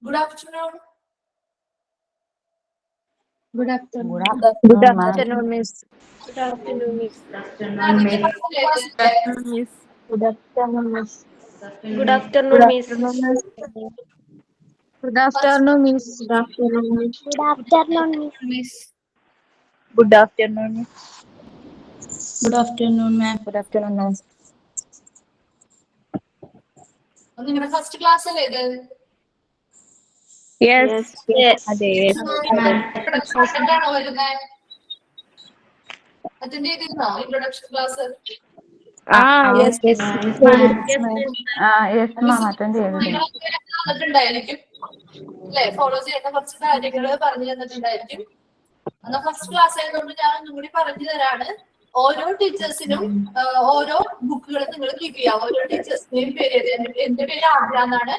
Good afternoon. Good afternoon. Good afternoon, Miss. Good afternoon, Miss. Good afternoon, Miss. Good afternoon, Miss. Good afternoon, Miss. Good afternoon, Miss. Good afternoon, Miss. Good afternoon, Miss. Good afternoon, ma'am. Good afternoon, Miss. നിങ്ങളുടെ first class അല്ലേ ഇത്? Yes. അതെ. ആണോ വരുന്നത്? Attend ചെയ്തിരുന്നോ introduction class? Yes, ma'am. Attend ചെയ്തിരുന്നു. തന്നിട്ടുണ്ടായിരിക്കും അല്ലെ? Follow ചെയ്യേണ്ട കുറച്ച് കാര്യങ്ങൾ പറഞ്ഞു തന്നിട്ടുണ്ടായിരിക്കും. എന്നാൽ ഫസ്റ്റ് ക്ലാസ് ആയതുകൊണ്ട് ഞാൻ ഒന്നും കൂടി പറഞ്ഞു തരാണ്. ഓരോ ടീച്ചേഴ്സിനും ഓരോ ബുക്കുകൾ നിങ്ങൾ കീപ്പ് ചെയ്യാം. ഓരോ ടീച്ചേഴ്സിന്റെയും പേര്, എന്റെ പേര് ആദ്യ എന്നാണ്.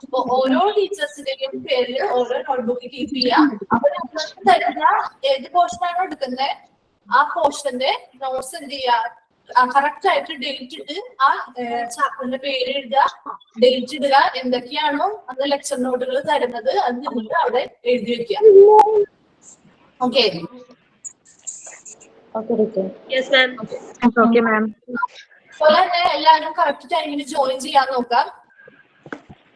അപ്പൊ ഓരോ ടീച്ചേഴ്സിന്റെയും പേര് ഓരോ നോട്ട്ബുക്ക് കീപ്പ് ചെയ്യാം. അപ്പൊ നിങ്ങൾക്ക് തരുന്ന ഏത് പോർഷനാണോ എടുക്കുന്നത് ആ പോർഷന്റെ നോട്ട്സ് എന്ത് ചെയ്യാ, കറക്റ്റ് ആയിട്ട് ഡേറ്റ് ഇട്ട് ആ ചാപ്റ്ററിന്റെ പേര് എഴുതുക, ഡേറ്റ് ഇടുക, എന്തൊക്കെയാണോ അന്ന് ലെക്ചർ നോട്ടുകൾ തരുന്നത് അത് നിങ്ങൾ അവിടെ എഴുതി വെക്കുക. Okay? Yes, ma'am. Okay, ma'am. അതുപോലെ തന്നെ എല്ലാവരും കറക്റ്റ് ടൈമിന് ജോയിൻ ചെയ്യാൻ നോക്കാം.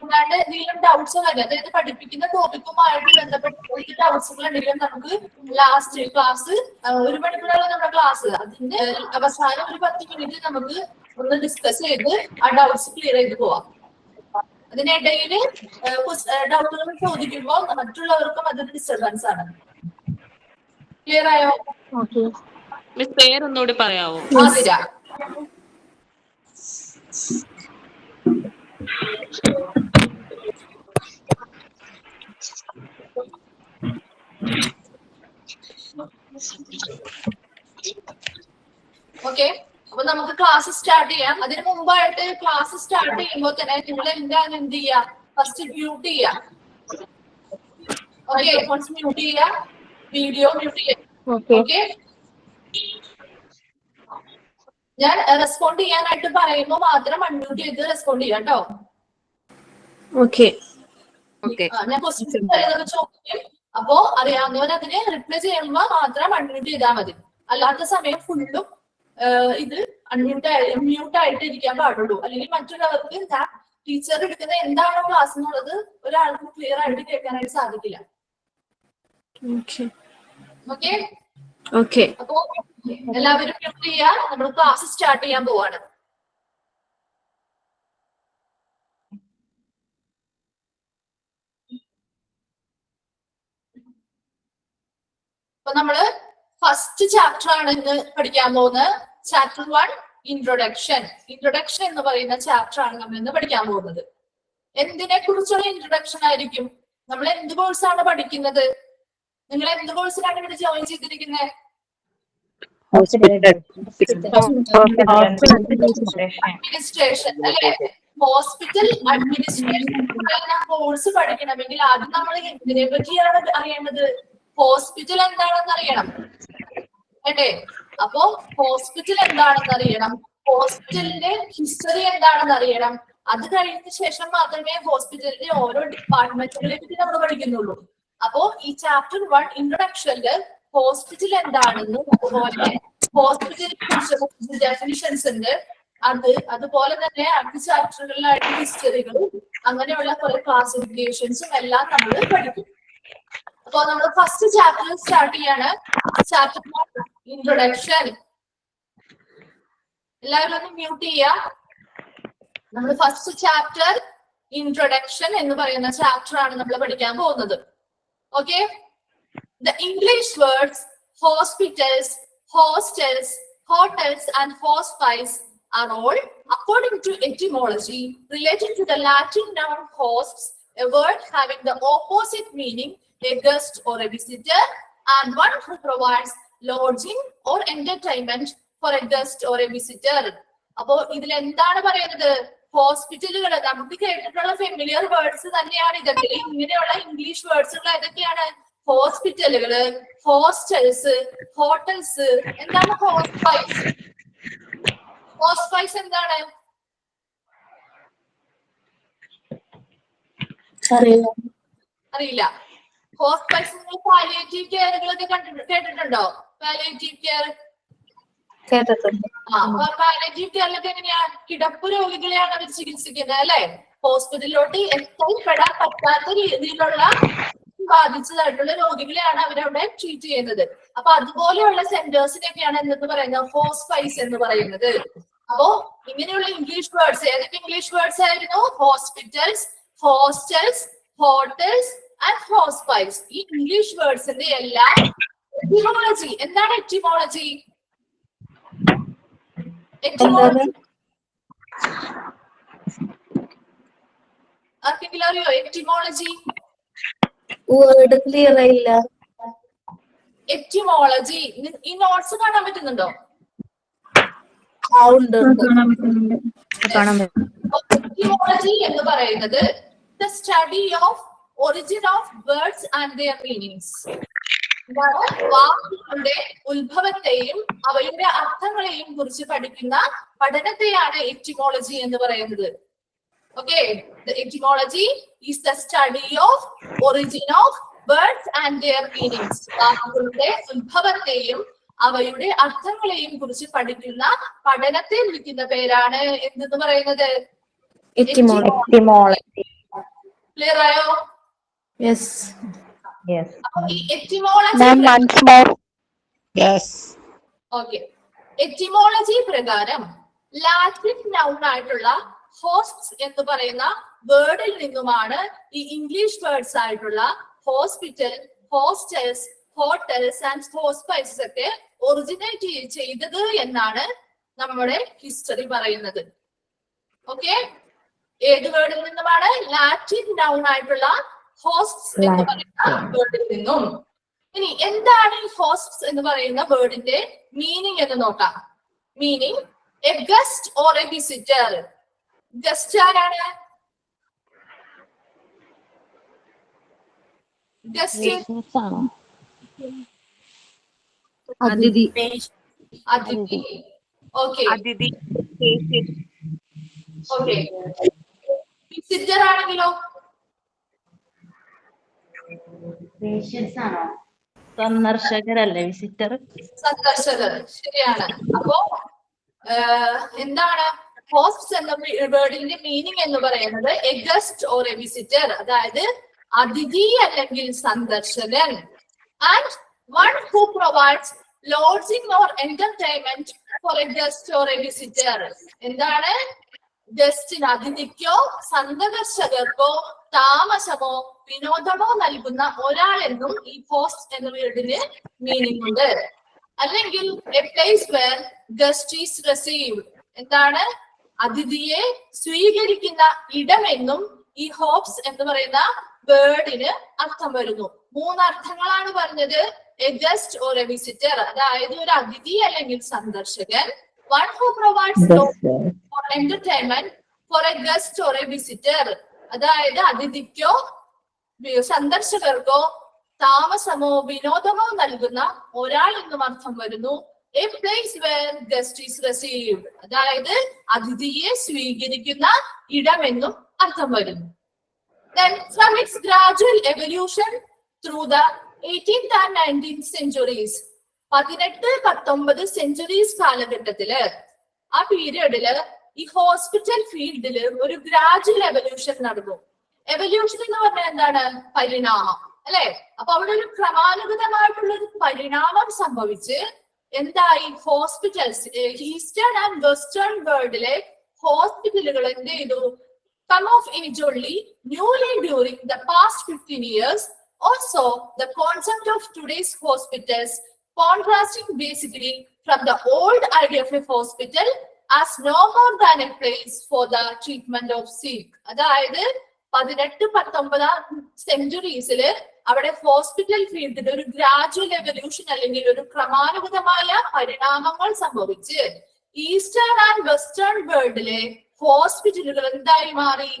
അല്ലാണ്ട് എന്തെങ്കിലും ഡൗട്ട്സ് വരും, അതായത് പഠിപ്പിക്കുന്ന ടോപ്പിക്കുമായിട്ട് ബന്ധപ്പെട്ട് ഡൗട്ട്സുകൾ ഉണ്ടെങ്കിലും നമുക്ക് ലാസ്റ്റ് ക്ലാസ് 1 മണിക്കൂറുള്ള നമ്മുടെ ക്ലാസ്, അതിന്റെ അവസാനം ഒരു 10 മിനിറ്റ് നമുക്ക് ഒന്ന് ഡിസ്കസ് ചെയ്ത് ആ ഡൗട്ട്സ് ക്ലിയർ ചെയ്ത് പോവാം. അതിനിടയിൽ ഡൗട്ടുകൾ ചോദിക്കുമ്പോൾ മറ്റുള്ളവർക്കും അതൊരു ഡിസ്റ്റർബൻസ് ആണ്. ക്ലിയർ ആയോ? മിസ് പേരൊന്നുകൂടി പറയാവോ? ആതിര. ഓക്കെ, അപ്പൊ നമുക്ക് ക്ലാസ് സ്റ്റാർട്ട് ചെയ്യാം. അതിന് മുമ്പായിട്ട് ക്ലാസ് സ്റ്റാർട്ട് ചെയ്യുമ്പോൾ തന്നെ നിങ്ങൾ എന്താണ് എന്ത് ചെയ്യാ, ഫസ്റ്റ് മ്യൂട്ട് ചെയ്യാം. ഓക്കെ, ഫോൺസ് മ്യൂട്ട് ചെയ്യാം, വീഡിയോ മ്യൂട്ട് ചെയ്യാം. ഓക്കെ, ഞാൻ റെസ്പോണ്ട് ചെയ്യാനായിട്ട് പറയുമ്പോൾ മാത്രം അൺമ്യൂട്ട് ചെയ്ത് റെസ്പോണ്ട് ചെയ്യാം കേട്ടോ. Okay. ഞാൻ ക്വസ്റ്റ്യൻ ചോദിക്കും, അപ്പോ അറിയാവുന്നവർ അതിന് റിപ്ലൈ ചെയ്യുമ്പോൾ മാത്രം അൺമ്യൂട്ട് ചെയ്താൽ മതി. അല്ലാത്ത സമയം ഫുള്ളും ഇത് മ്യൂട്ട് ആയിട്ട് ഇരിക്കാൻ പാടുള്ളൂ. അല്ലെങ്കിൽ മറ്റുള്ളവർക്ക് ഞാൻ ടീച്ചർ എടുക്കുന്ന എന്താണോ ക്ലാസ് എന്നുള്ളത് ഒരാൾക്ക് ക്ലിയർ ആയിട്ട് കേൾക്കാനായിട്ട് സാധിക്കില്ല. ഓക്കെ, അപ്പോ എല്ലാവരും മ്യൂട്ട് ചെയ്യാ, നമ്മൾ ക്ലാസ് സ്റ്റാർട്ട് ചെയ്യാൻ പോവാണ്. അപ്പൊ നമ്മള് ഫസ്റ്റ് ചാപ്റ്റർ ആണ് ഇന്ന് പഠിക്കാൻ പോകുന്നത്. Chapter 1 introduction. ഇൻട്രൊഡക്ഷൻ എന്ന് പറയുന്ന ചാപ്റ്റർ ആണ് നമ്മൾ ഇന്ന് പഠിക്കാൻ പോകുന്നത്. എന്തിനെ കുറിച്ചുള്ള ഇൻട്രൊഡക്ഷൻ ആയിരിക്കും? നമ്മൾ എന്ത് കോഴ്സാണ് പഠിക്കുന്നത്? നിങ്ങൾ എന്ത് കോഴ്സിലാണ് ഇവിടെ ജോയിൻ ചെയ്തിരിക്കുന്നത്? അഡ്മിനിസ്ട്രേഷൻ അല്ലെ? ഹോസ്പിറ്റൽ അഡ്മിനിസ്ട്രേഷൻ കോഴ്സ് പഠിക്കണമെങ്കിൽ ആദ്യം നമ്മൾ എന്തിനെ പറ്റിയാണ് അറിയേണ്ടത്? ഹോസ്പിറ്റൽ എന്താണെന്ന് അറിയണം അല്ലേ? അപ്പോ ഹോസ്പിറ്റൽ എന്താണെന്ന് അറിയണം, ഹോസ്പിറ്റലിന്റെ ഹിസ്റ്ററി എന്താണെന്ന് അറിയണം. അത് കഴിഞ്ഞ ശേഷം മാത്രമേ ഹോസ്പിറ്റലിന്റെ ഓരോ ഡിപ്പാർട്ട്മെന്റുകളെ പറ്റി നമ്മൾ പഠിക്കുന്നുള്ളൂ. അപ്പോ ഈ ചാപ്റ്റർ 1 ഇൻട്രൊഡക്ഷനില് ഹോസ്പിറ്റൽ എന്താണെന്നും അതുപോലെ ഹോസ്പിറ്റലിനെ കുറിച്ച് ഡെഫിനിഷൻസ് ഉണ്ട്. അതുപോലെ തന്നെ അടുത്ത ചാപ്റ്ററുകളിലായിട്ട് ഹിസ്റ്ററികളും അങ്ങനെയുള്ള കുറെ ക്ലാസിഫിക്കേഷൻസും എല്ലാം നമ്മൾ പഠിക്കും. അപ്പൊ നമ്മൾ ഫസ്റ്റ് ചാപ്റ്റർ സ്റ്റാർട്ട് ചെയ്യാണ്. Chapter 1 introduction. എല്ലാവരും ഒന്ന് മ്യൂട്ട് ചെയ്യാം. നമ്മൾ ഫസ്റ്റ് ചാപ്റ്റർ ഇൻട്രൊഡക്ഷൻ എന്ന് പറയുന്ന ചാപ്റ്റർ ആണ് നമ്മൾ പഠിക്കാൻ പോകുന്നത്. Okay, the English words hospitals, hostels, hotels and hospice are all, according to etymology, related to the Latin noun hosts, a word having the opposite meaning, a guest or a visitor, and one who provides lodging or entertainment for a guest or a visitor. അപ്പോ ഇതിൽ എന്താണ് പറയുന്നത്? ഹോസ്പിറ്റലുകൾ നമുക്ക് കേട്ടിട്ടുള്ള familiar words തന്നെയാണ് ഇതൊക്കെ. ഇങ്ങനെയുള്ള ഇംഗ്ലീഷ് വേർഡ്സുകൾ ഏതൊക്കെയാണ്? ഹോസ്പിറ്റലുകള്, ഹോസ്റ്റൽസ്, ഹോട്ടൽസ്. എന്താണ് ഹോസ്പൈസ്? ഹോസ്പൈസ് എന്താണ്? അറിയില്ല. ഹോസ്പിറ്റൽസ് പാലിയേറ്റീവ് കെയറുകളൊക്കെ കേട്ടിട്ടുണ്ടോ? പാലിയേറ്റീവ് കെയർ കേട്ടിട്ടുണ്ട്. പാലിയേറ്റീവ് കെയറിലൊക്കെ എങ്ങനെയാ? കിടപ്പ് രോഗികളെയാണ് അവർ ചികിത്സിക്കുന്നത് അല്ലെ? ഹോസ്പിറ്റലിലോട്ട് എത്തിപ്പെടാൻ പറ്റാത്ത രീതിയിലുള്ള ബാധിച്ചതായിട്ടുള്ള രോഗികളെയാണ് അവരവിടെ ട്രീറ്റ് ചെയ്യുന്നത്. അപ്പൊ അതുപോലെയുള്ള സെന്റേഴ്സിനൊക്കെയാണ് എന്തെന്ന് പറയുന്നത്? ഹോസ്പൈസ് എന്ന് പറയുന്നത്. അപ്പോ ഇങ്ങനെയുള്ള ഇംഗ്ലീഷ് വേർഡ്സ്, ഏതൊക്കെ ഇംഗ്ലീഷ് വേർഡ്സ് ആയിരുന്നു? Hospitals, hostels, hotels and hospice. ഈ ഇംഗ്ലീഷ് വേർഡ്സിന്റെ എല്ലാം എറ്റിമോളജി എന്താണ്? എറ്റിമോളജി ആർക്കെങ്കിലും അറിയോ എറ്റിമോളജി? വേർഡ് ക്ലിയർ ആയില്ല. എറ്റിമോളജി ഈ നോട്ട്സ് കാണാൻ പറ്റുന്നുണ്ടോ? എറ്റിമോളജി എന്ന് പറയുന്നത് the study of origin of words and their meanings. വാക്കുകളുടെ ഉത്ഭവത്തെയും അവയുടെ അർത്ഥങ്ങളെയും കുറിച്ച് പഠിക്കുന്ന പഠനത്തെയാണ് എറ്റിമോളജി എന്ന് പറയുന്നത്. Okay, the etymology is the study of origin of words and their meanings. വാക്കുകളുടെ ഉത്ഭവത്തെയും അവയുടെ അർത്ഥങ്ങളെയും കുറിച്ച് പഠിക്കുന്ന പഠനത്തെ വിളിക്കുന്ന പേരാണ് എന്തെന്ന് പറയുന്നത്? എറ്റിമോളജി. ക്ലിയർ ആയോ? യെസ്. അപ്പൊ ഈ എറ്റിമോളജി ഓക്കെ, എറ്റിമോളജി പ്രകാരം ലാറ്റിൻ നൗൺ ആയിട്ടുള്ള ഹോസ്റ്റ്സ് എന്ന് പറയുന്ന വേർഡിൽ നിന്നുമാണ് ഈ ഇംഗ്ലീഷ് വേർഡ്സ് ആയിട്ടുള്ള ഹോസ്പിറ്റൽ, ഹോസ്റ്റൽസ്, ഹോട്ടൽസ് ആൻഡ് ഹോസ്പൈസസ് ഒക്കെ ഒറിജിനേറ്റ് ചെയ്തത് എന്നാണ് നമ്മുടെ ഹിസ്റ്ററി പറയുന്നത്. ഓക്കെ, ഏത് വേർഡിൽ നിന്നുമാണ്? ലാറ്റിൻ നൗൺ ആയിട്ടുള്ള ഹോസ്റ്റ്സ് എന്ന് പറയുന്ന വേർഡിൽ നിന്നും. ഇനി എന്താണ് ഈ ഹോസ്റ്റ്സ് എന്ന് പറയുന്ന വേർഡിന്റെ മീനിങ് എന്ന് നോക്കാം. Meaning A guest or a visitor. Guest ആരാണ്? ഗസ്റ്റ് അതിഥി. അതിഥി. Okay okay. വിസിറ്റർ ആണെങ്കിലോ? സന്ദർശകരല്ലേ വിസിറ്റർ? സന്ദർശകർ, ശരിയാണ്. അപ്പോ എന്താണ് ഹോസ്റ്റ്സ് എന്ന വേർഡിന്റെ മീനിങ് എന്ന് പറയുന്നത്? A guest or a visitor, അതായത് അതിഥി അല്ലെങ്കിൽ സന്ദർശകൻ. And one who provides lodging or entertainment for a guest or a visitor. എന്താണ്? ഗസ്റ്റിന്, അതിഥിക്കോ സന്ദർശകർക്കോ താമസമോ വിനോദമോ നൽകുന്ന ഒരാളെന്നും ഈ ഹോസ്റ്റ് എന്ന വേർഡിന് മീനിങ് ഉണ്ട്. അല്ലെങ്കിൽ a place where guest is received. എന്താണ്? അതിഥിയെ സ്വീകരിക്കുന്ന ഇടമെന്നും ഈ ഹോപ്സ് എന്ന് പറയുന്ന വേർഡിന് അർത്ഥം വരുന്നു. 3 അർത്ഥങ്ങളാണ് പറഞ്ഞത്. A guest or a visitor, അതായത് ഒരു അതിഥി അല്ലെങ്കിൽ സന്ദർശകൻ. One who provides for entertainment for a guest or a visitor, അതായത് അതിഥിക്കോ സന്ദർശകർക്കോ താമസമോ വിനോദമോ നൽകുന്ന ഒരാൾ എന്നും അർത്ഥം വരുന്നു. A place where guest is received, അതായത് അതിഥിയെ സ്വീകരിക്കുന്ന ഇടമെന്നും അർത്ഥം വരുന്നു. Then from its gradual evolution through the 18th and 19th centuries, 18-19 centuries കാലഘട്ടത്തില്, ആ പീരിയഡില് ഈ ഹോസ്പിറ്റൽ ഫീൽഡില് ഒരു ഗ്രാജുവൽ എവല്യൂഷൻ നടന്നു. എവല്യൂഷൻ എന്ന് പറഞ്ഞാൽ എന്താണ്? പരിണാമം, അല്ലെ? അപ്പൊ അവിടെ ഒരു ക്രമാനുഗതമായിട്ടുള്ള ഒരു പരിണാമം സംഭവിച്ച് എന്തായി? ഹോസ്പിറ്റൽസ്, ഈസ്റ്റേൺ ആൻഡ് വെസ്റ്റേൺ വേൾഡിലെ ഹോസ്പിറ്റലുകൾ എന്ത് ചെയ്തു? Come of age only newly during the past 15 years. Also, the concept of today's hospitals contrasting basically from the old idea of a hospital as no more than a place for the treatment of sick. അതായത് 18-19 സെഞ്ചുറീസില് അവിടെ hospital ഫീൽഡിൽ ഒരു gradual evolution അല്ലെങ്കിൽ ഒരു ക്രമാനുഗതമായ പരിണാമങ്ങൾ സംഭവിച്ച് eastern and western വേൾഡിലെ ഹോസ്പിറ്റലുകൾ എന്തായി മാറി?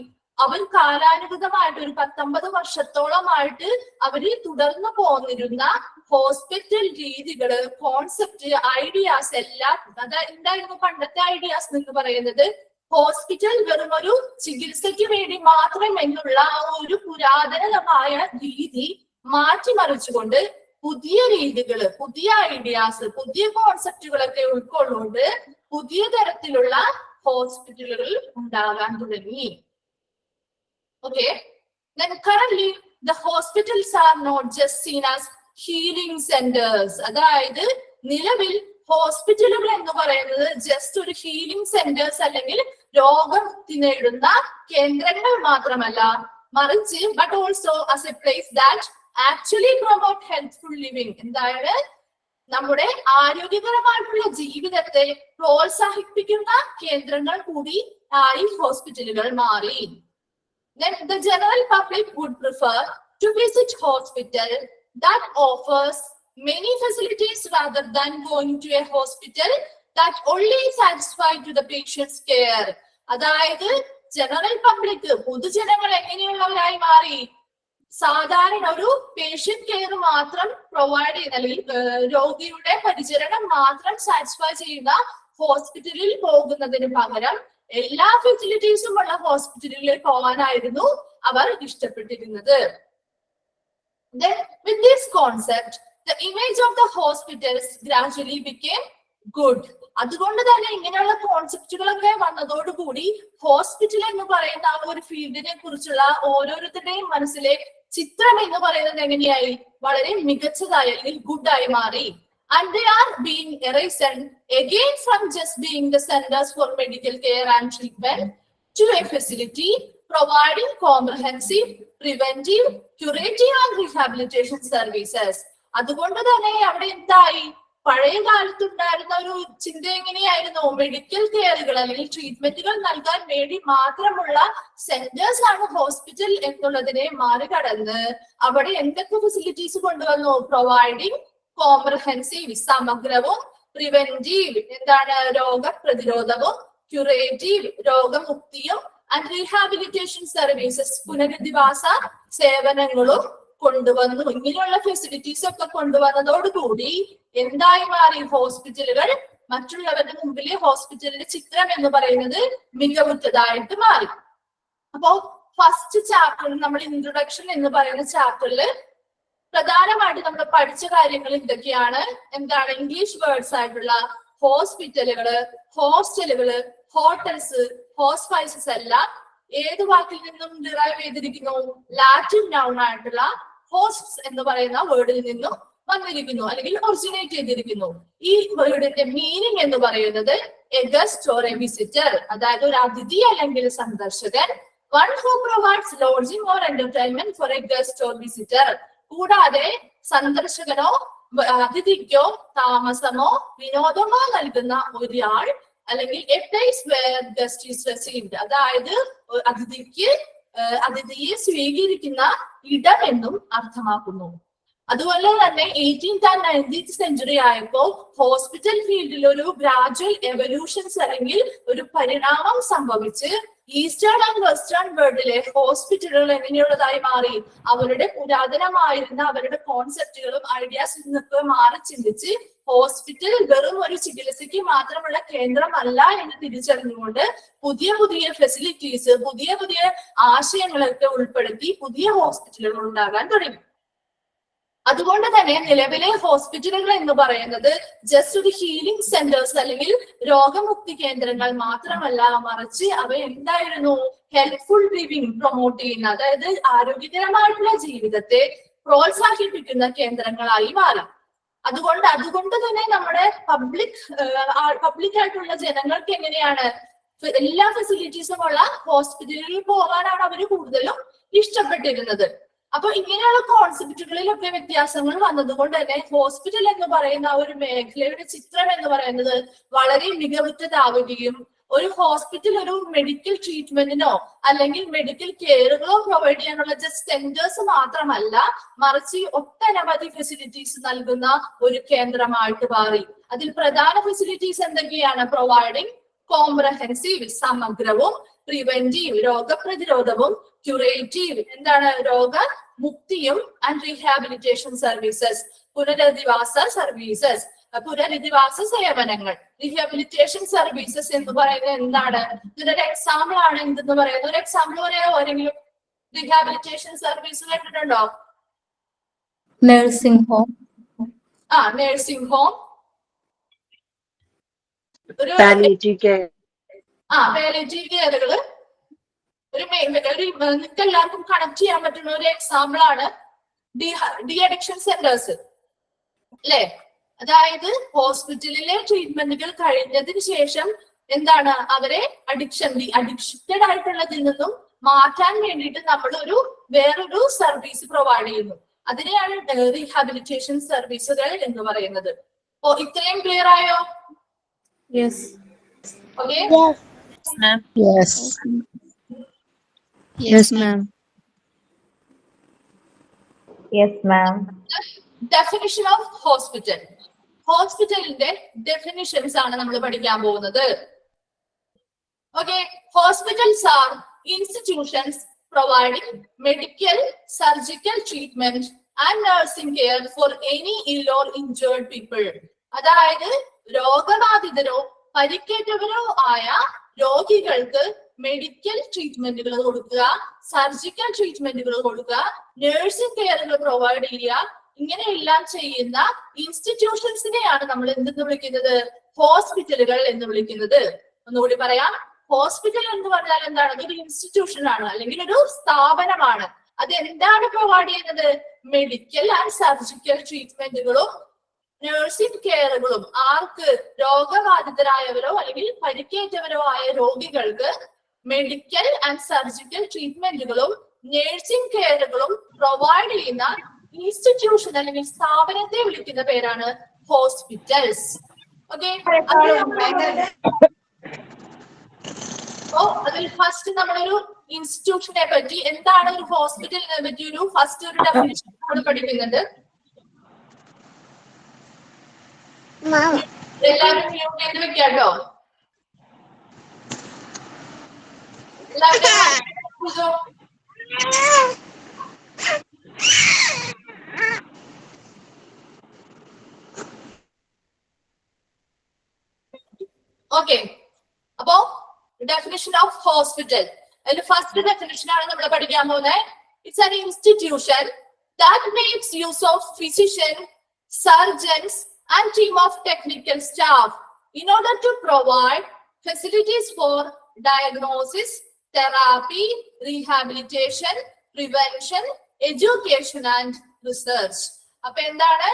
അവർ കാലാനുഗതമായിട്ട് ഒരു 19 വർഷത്തോളമായിട്ട് അവര് തുടർന്നു പോന്നിരുന്ന ഹോസ്പിറ്റൽ രീതികള്, കോൺസെപ്റ്റ്, ഐഡിയാസ് എല്ലാം, അതായത് എന്തായിരുന്നു പണ്ടത്തെ ഐഡിയാസ് എന്ന് പറയുന്നത്? ഹോസ്പിറ്റൽ വെറും ഒരു ചികിത്സയ്ക്ക് വേണ്ടി മാത്രം എന്നുള്ള ആ ഒരു പുരാതനമായ രീതി മാറ്റിമറിച്ചുകൊണ്ട് പുതിയ രീതികള്, പുതിയ ഐഡിയാസ്, പുതിയ കോൺസെപ്റ്റുകളൊക്കെ ഉൾക്കൊള്ളുകൊണ്ട് പുതിയ തരത്തിലുള്ള ഹോസ്പിറ്റലുകൾ ഉണ്ടാകാൻ തുടങ്ങി. Okay, then currently the hospitals are not just seen as healing centers. അതായത് നിലവിൽ ഹോസ്പിറ്റലുകൾ എന്ന് പറയുന്നത് ജസ്റ്റ് ഒരു ഹീലിംഗ് സെന്റേഴ്സ് അല്ലെങ്കിൽ രോഗമുക്തി നേടുന്ന കേന്ദ്രങ്ങൾ മാത്രമല്ല, മറിച്ച് but also as a place that actually promote healthful living. എന്താണ്, നമ്മുടെ ആരോഗ്യകരമായിട്ടുള്ള ജീവിതത്തെ പ്രോത്സാഹിപ്പിക്കുന്ന കേന്ദ്രങ്ങൾ കൂടി ആയി ഹോസ്പിറ്റലുകൾ മാറി. Then the general public would prefer to visit hospital that offers many facilities rather than going to a hospital that only satisfy to the patient's care. അതായത് ജനറൽ പബ്ലിക്, പൊതുജനങ്ങൾ എങ്ങനെയുള്ളവരായി മാറി? സാധാരണ ഒരു പേഷ്യന്റ് കെയർ മാത്രം പ്രൊവൈഡ് ചെയ്യുന്ന അല്ലെങ്കിൽ രോഗിയുടെ പരിചരണം മാത്രം സാറ്റിസ്ഫൈ ചെയ്യുന്ന ഹോസ്പിറ്റലിൽ പോകുന്നതിന് പകരം എല്ലാ ഫെസിലിറ്റീസും ഉള്ള ഹോസ്പിറ്റലുകളിൽ പോകാനായിരുന്നു അവർ ഇഷ്ടപ്പെട്ടിരുന്നത്. Then with this concept, the image of the hospitals gradually became good. അതുകൊണ്ട് തന്നെ ഇങ്ങനെയുള്ള കോൺസെപ്റ്റുകളൊക്കെ വന്നതോടുകൂടി ഹോസ്പിറ്റൽ എന്ന് പറയുന്ന ആ ഒരു ഫീൽഡിനെ കുറിച്ചുള്ള ഓരോരുത്തരുടെയും മനസ്സിലെ ചിത്രം എന്ന് പറയുന്നത് എങ്ങനെയായി? വളരെ മികച്ചതായി അല്ലെങ്കിൽ ഗുഡായി മാറി. And they are being erased again from just being the centers for medical care and treatment to a facility providing comprehensive, preventive, curative and rehabilitation services. അതുകൊണ്ട് തന്നെ അവിടെ എന്തായി? പഴയ കാലത്തുണ്ടായിരുന്ന ഒരു ചിന്ത എങ്ങനെയായിരുന്നു? മെഡിക്കൽ കെയറുകൾ അല്ലെങ്കിൽ ട്രീറ്റ്മെന്റുകൾ നൽകാൻ വേണ്ടി മാത്രമുള്ള സെന്റേഴ്സ് ആണ് ഹോസ്പിറ്റൽ എന്നുള്ളതിനെ മറികടന്ന് അവിടെ എന്തൊക്കെ ഫെസിലിറ്റീസ് കൊണ്ടുവന്നു? പ്രൊവൈഡിങ് കോംപ്രഹെൻസീവ്, സമഗ്രവും, പ്രിവെന്റീവ്, എന്താണ്, രോഗപ്രതിരോധവും, ക്യൂറേറ്റീവ്, രോഗമുക്തിയും, ആൻഡ് റീഹാബിലിറ്റേഷൻ സർവീസസ്, പുനരധിവാസ സേവനങ്ങളും കൊണ്ടുവന്നു. ഇങ്ങനെയുള്ള ഫെസിലിറ്റീസ് ഒക്കെ കൊണ്ടുവന്നതോടുകൂടി എന്തായി മാറി? ഹോസ്പിറ്റലുകൾ മറ്റുള്ളവരുടെ മുമ്പിൽ ഹോസ്പിറ്റലിന്റെ ചിത്രം എന്ന് പറയുന്നത് മികവുറ്റതായിട്ട് മാറി. അപ്പോ ഫസ്റ്റ് ചാപ്റ്ററിൽ നമ്മൾ ഇൻട്രൊഡക്ഷൻ എന്ന് പറയുന്ന ചാപ്റ്ററിൽ പ്രധാനമായിട്ട് നമ്മൾ പഠിച്ച കാര്യങ്ങൾ എന്തൊക്കെയാണ്? എന്താണ്? ഇംഗ്ലീഷ് വേർഡ്സ് ആയിട്ടുള്ള ഹോസ്പിറ്റലുകള്, ഹോസ്റ്റലുകള്, ഹോട്ടൽസ്, ഹോസ്പൈസസ് എല്ലാം ഏത് വാക്കിൽ നിന്നും ഡിറൈവ് ചെയ്തിരിക്കുന്നു? ലാറ്റിൻ നൗൺ ആയിട്ടുള്ള ഹോസ്റ്റ്സ് എന്ന് പറയുന്ന വേർഡിൽ നിന്നും വന്നിരിക്കുന്നു അല്ലെങ്കിൽ ഒറിജിനേറ്റ് ചെയ്തിരിക്കുന്നു. ഈ വേർഡിന്റെ മീനിങ് എന്ന് പറയുന്നത് a guest or a visitor, അതായത് ഒരു അതിഥി അല്ലെങ്കിൽ സന്ദർശകൻ. One who provides lodging or entertainment for a guest or visitor. കൂടാതെ സന്ദർശകനോ അതിഥിക്കോ താമസമോ വിനോദമോ നൽകുന്ന ഒരാൾ, അല്ലെങ്കിൽ a place where guest is received, അതായത് അതിഥിയെ സ്വീകരിക്കുന്ന ഇടം എന്നും അർത്ഥമാക്കുന്നു. അതുപോലെ തന്നെ 18th and 19th സെഞ്ചുറി ആയപ്പോൾ ഹോസ്പിറ്റൽ ഫീൽഡിൽ ഒരു ഗ്രാജുവൽ എവല്യൂഷൻസ് അല്ലെങ്കിൽ ഒരു പരിണാമം സംഭവിച്ച് ഈസ്റ്റേൺ ആൻഡ് വെസ്റ്റേൺ വേൾഡിലെ ഹോസ്പിറ്റലുകൾ എങ്ങനെയുള്ളതായി മാറി? അവരുടെ പുരാതനമായിരുന്ന അവരുടെ കോൺസെപ്റ്റുകളും ഐഡിയാസിൽ നിന്നൊക്കെ മാറി ചിന്തിച്ച് ഹോസ്പിറ്റൽ വെറും ഒരു ചികിത്സയ്ക്ക് മാത്രമുള്ള കേന്ദ്രമല്ല എന്ന് തിരിച്ചറിഞ്ഞുകൊണ്ട് പുതിയ പുതിയ ഫെസിലിറ്റീസ്, പുതിയ പുതിയ ആശയങ്ങളൊക്കെ ഉൾപ്പെടുത്തി പുതിയ ഹോസ്പിറ്റലുകൾ ഉണ്ടാകാൻ തുടങ്ങി. അതുകൊണ്ട് തന്നെ നിലവിലെ ഹോസ്പിറ്റലുകൾ എന്ന് പറയുന്നത് ജസ്റ്റ് ഒരു ഹീലിംഗ് സെന്റേഴ്സ് അല്ലെങ്കിൽ രോഗമുക്തി കേന്ദ്രങ്ങൾ മാത്രമല്ല, മറിച്ച് അവ എന്തായിരുന്നു? ഹെൽപ്ഫുൾ ലിവിംഗ് പ്രൊമോട്ട് ചെയ്യുന്ന, അതായത് ആരോഗ്യകരമായിട്ടുള്ള ജീവിതത്തെ പ്രോത്സാഹിപ്പിക്കുന്ന കേന്ദ്രങ്ങളായി മാറി. അതുകൊണ്ട് തന്നെ നമ്മുടെ പബ്ലിക് ആയിട്ടുള്ള ജനങ്ങൾക്ക് എങ്ങനെയാണ് എല്ലാ ഫെസിലിറ്റീസും ഉള്ള ഹോസ്പിറ്റലുകളിൽ പോകാനാണ് അവർ കൂടുതലും ഇഷ്ടപ്പെട്ടിരുന്നത്. അപ്പൊ ഇങ്ങനെയുള്ള കോൺസെപ്റ്റുകളിലൊക്കെ വ്യത്യാസങ്ങൾ വന്നതുകൊണ്ട് തന്നെ ഹോസ്പിറ്റൽ എന്ന് പറയുന്ന ഒരു മേഖലയുടെ ചിത്രം എന്ന് പറയുന്നത് വളരെ മികവുറ്റതാവുകയും ഒരു ഹോസ്പിറ്റൽ ഒരു മെഡിക്കൽ ട്രീറ്റ്മെന്റിനോ അല്ലെങ്കിൽ മെഡിക്കൽ കെയറുകളോ പ്രൊവൈഡ് ചെയ്യാനുള്ള ജസ്റ്റ് സെന്റേഴ്സ് മാത്രമല്ല, മറിച്ച് ഒട്ടനവധി ഫെസിലിറ്റീസ് നൽകുന്ന ഒരു കേന്ദ്രമായിട്ട് മാറി. അതിൽ പ്രധാന ഫെസിലിറ്റീസ് എന്തൊക്കെയാണ്? പ്രൊവൈഡിങ് കോംപ്രഹെൻസീവ്, സമഗ്രവും, പ്രിവെന്റീവ്, രോഗപ്രതിരോധവും, ക്യൂറേറ്റീവ്, എന്താണ്, രോഗമുക്തിയും, ആൻഡ് റീഹാബിലിറ്റേഷൻ സർവീസസ്, പുനരധിവാസ സർവീസസ്. പുനരധിവാസ സേവനങ്ങൾ, റീഹാബിലിറ്റേഷൻ സർവീസസ് എന്ന് പറയുന്നത് എന്താണ്? ഇതിനൊരു എക്സാമ്പിൾ ആണ് എന്തെന്ന് പറയുന്നത്. ഒരു എക്സാമ്പിൾ പറയാമോ ആരെങ്കിലും? റീഹാബിലിറ്റേഷൻ സർവീസ് കേട്ടിട്ടുണ്ടോ? Nursing home. നഴ്സിംഗ് ഹോം, ഒരു പാലിയേറ്റീവ് കെയർ. പാലിയേറ്റീവ് കെയറുകള് നിങ്ങൾക്ക് എല്ലാവർക്കും കണക്ട് ചെയ്യാൻ പറ്റുന്ന ഒരു എക്സാമ്പിൾ ആണ് ഡി അഡിക്ഷൻ സെന്റേഴ്സ് അല്ലെ? അതായത് ഹോസ്പിറ്റലിലെ ട്രീറ്റ്മെന്റുകൾ കഴിഞ്ഞതിന് ശേഷം എന്താണ് അവരെ അഡിക്ഷറ്റഡ് ആയിട്ടുള്ളതിൽ നിന്നും മാറ്റാൻ വേണ്ടിയിട്ട് നമ്മൾ വേറൊരു സർവീസ് പ്രൊവൈഡ് ചെയ്യുന്നു. അതിനെയാണ് റീഹാബിലിറ്റേഷൻ സർവീസുകൾ എന്ന് പറയുന്നത്. ഇത്രയും ക്ലിയർ ആയോ? Yes. Okay. Yes, ma'am. Definition of hospital. ഹോസ്പിറ്റലിന്റെ ഡെഫിനിഷൻസ് ആണ് നമ്മൾ പഠിക്കാൻ പോകുന്നത്. Okay. Hospitals are institutions providing medical, surgical treatment and nursing care for any ill or injured people. അതായത് രോഗബാധിതരോ പരിക്കേറ്റവരോ ആയ രോഗികൾക്ക് മെഡിക്കൽ ട്രീറ്റ്മെന്റുകൾ കൊടുക്കുക, സർജിക്കൽ ട്രീറ്റ്മെന്റുകൾ കൊടുക്കുക, നഴ്സിംഗ് കെയറുകൾ പ്രൊവൈഡ് ചെയ്യുക, ഇങ്ങനെയെല്ലാം ചെയ്യുന്ന ഇൻസ്റ്റിറ്റ്യൂഷൻസിനെയാണ് നമ്മൾ എന്തെന്ന് വിളിക്കുന്നത്? ഹോസ്പിറ്റലുകൾ എന്ന് വിളിക്കുന്നത്. ഒന്നുകൂടി പറയാം. ഹോസ്പിറ്റൽ എന്ന് പറഞ്ഞാൽ എന്താണ്? അതൊരു ഇൻസ്റ്റിറ്റ്യൂഷൻ ആണ്, അല്ലെങ്കിൽ ഒരു സ്ഥാപനമാണ്. അത് എന്താണ് പ്രൊവൈഡ് ചെയ്യുന്നത്? മെഡിക്കൽ ആൻഡ് സർജിക്കൽ ട്രീറ്റ്മെന്റുകളും നഴ്സിംഗ് കെയറുകളും. ആർക്ക്? രോഗബാധിതരായവരോ അല്ലെങ്കിൽ പരിക്കേറ്റവരോ ആയ രോഗികൾക്ക് മെഡിക്കൽ ആൻഡ് സർജിക്കൽ ട്രീറ്റ്മെന്റുകളും നഴ്സിംഗ് കെയറുകളും പ്രൊവൈഡ് ചെയ്യുന്ന ഇൻസ്റ്റിറ്റ്യൂഷൻ അല്ലെങ്കിൽ സ്ഥാപനത്തെ വിളിക്കുന്ന പേരാണ് ഹോസ്പിറ്റൽസ്. ഓക്കെ. അതിൽ ഫസ്റ്റ് നമ്മളൊരു ഇൻസ്റ്റിറ്റ്യൂഷനെ പറ്റി, എന്താണ് ഒരു ഹോസ്പിറ്റലിനെ പറ്റി ഒരു ഫസ്റ്റ് ഒരു ഡെഫിനിഷൻ നമ്മൾ പഠിക്കുന്നുണ്ട്. എല്ലാവരും മ്യൂട്ട് ചെയ്ത് വെക്കാട്ടോ. ഓക്കെ. അപ്പോ definition of hospital. അതിന്റെ ഫസ്റ്റ് ഡെഫിനിഷൻ ആണ് നമ്മൾ പഠിക്കാൻ പോകുന്നത്. It's an institution that makes use of physician, surgeons and team of technical staff in order to provide facilities for diagnosis, therapy, rehabilitation, prevention, education and research. അപ്പൊ എന്താണ്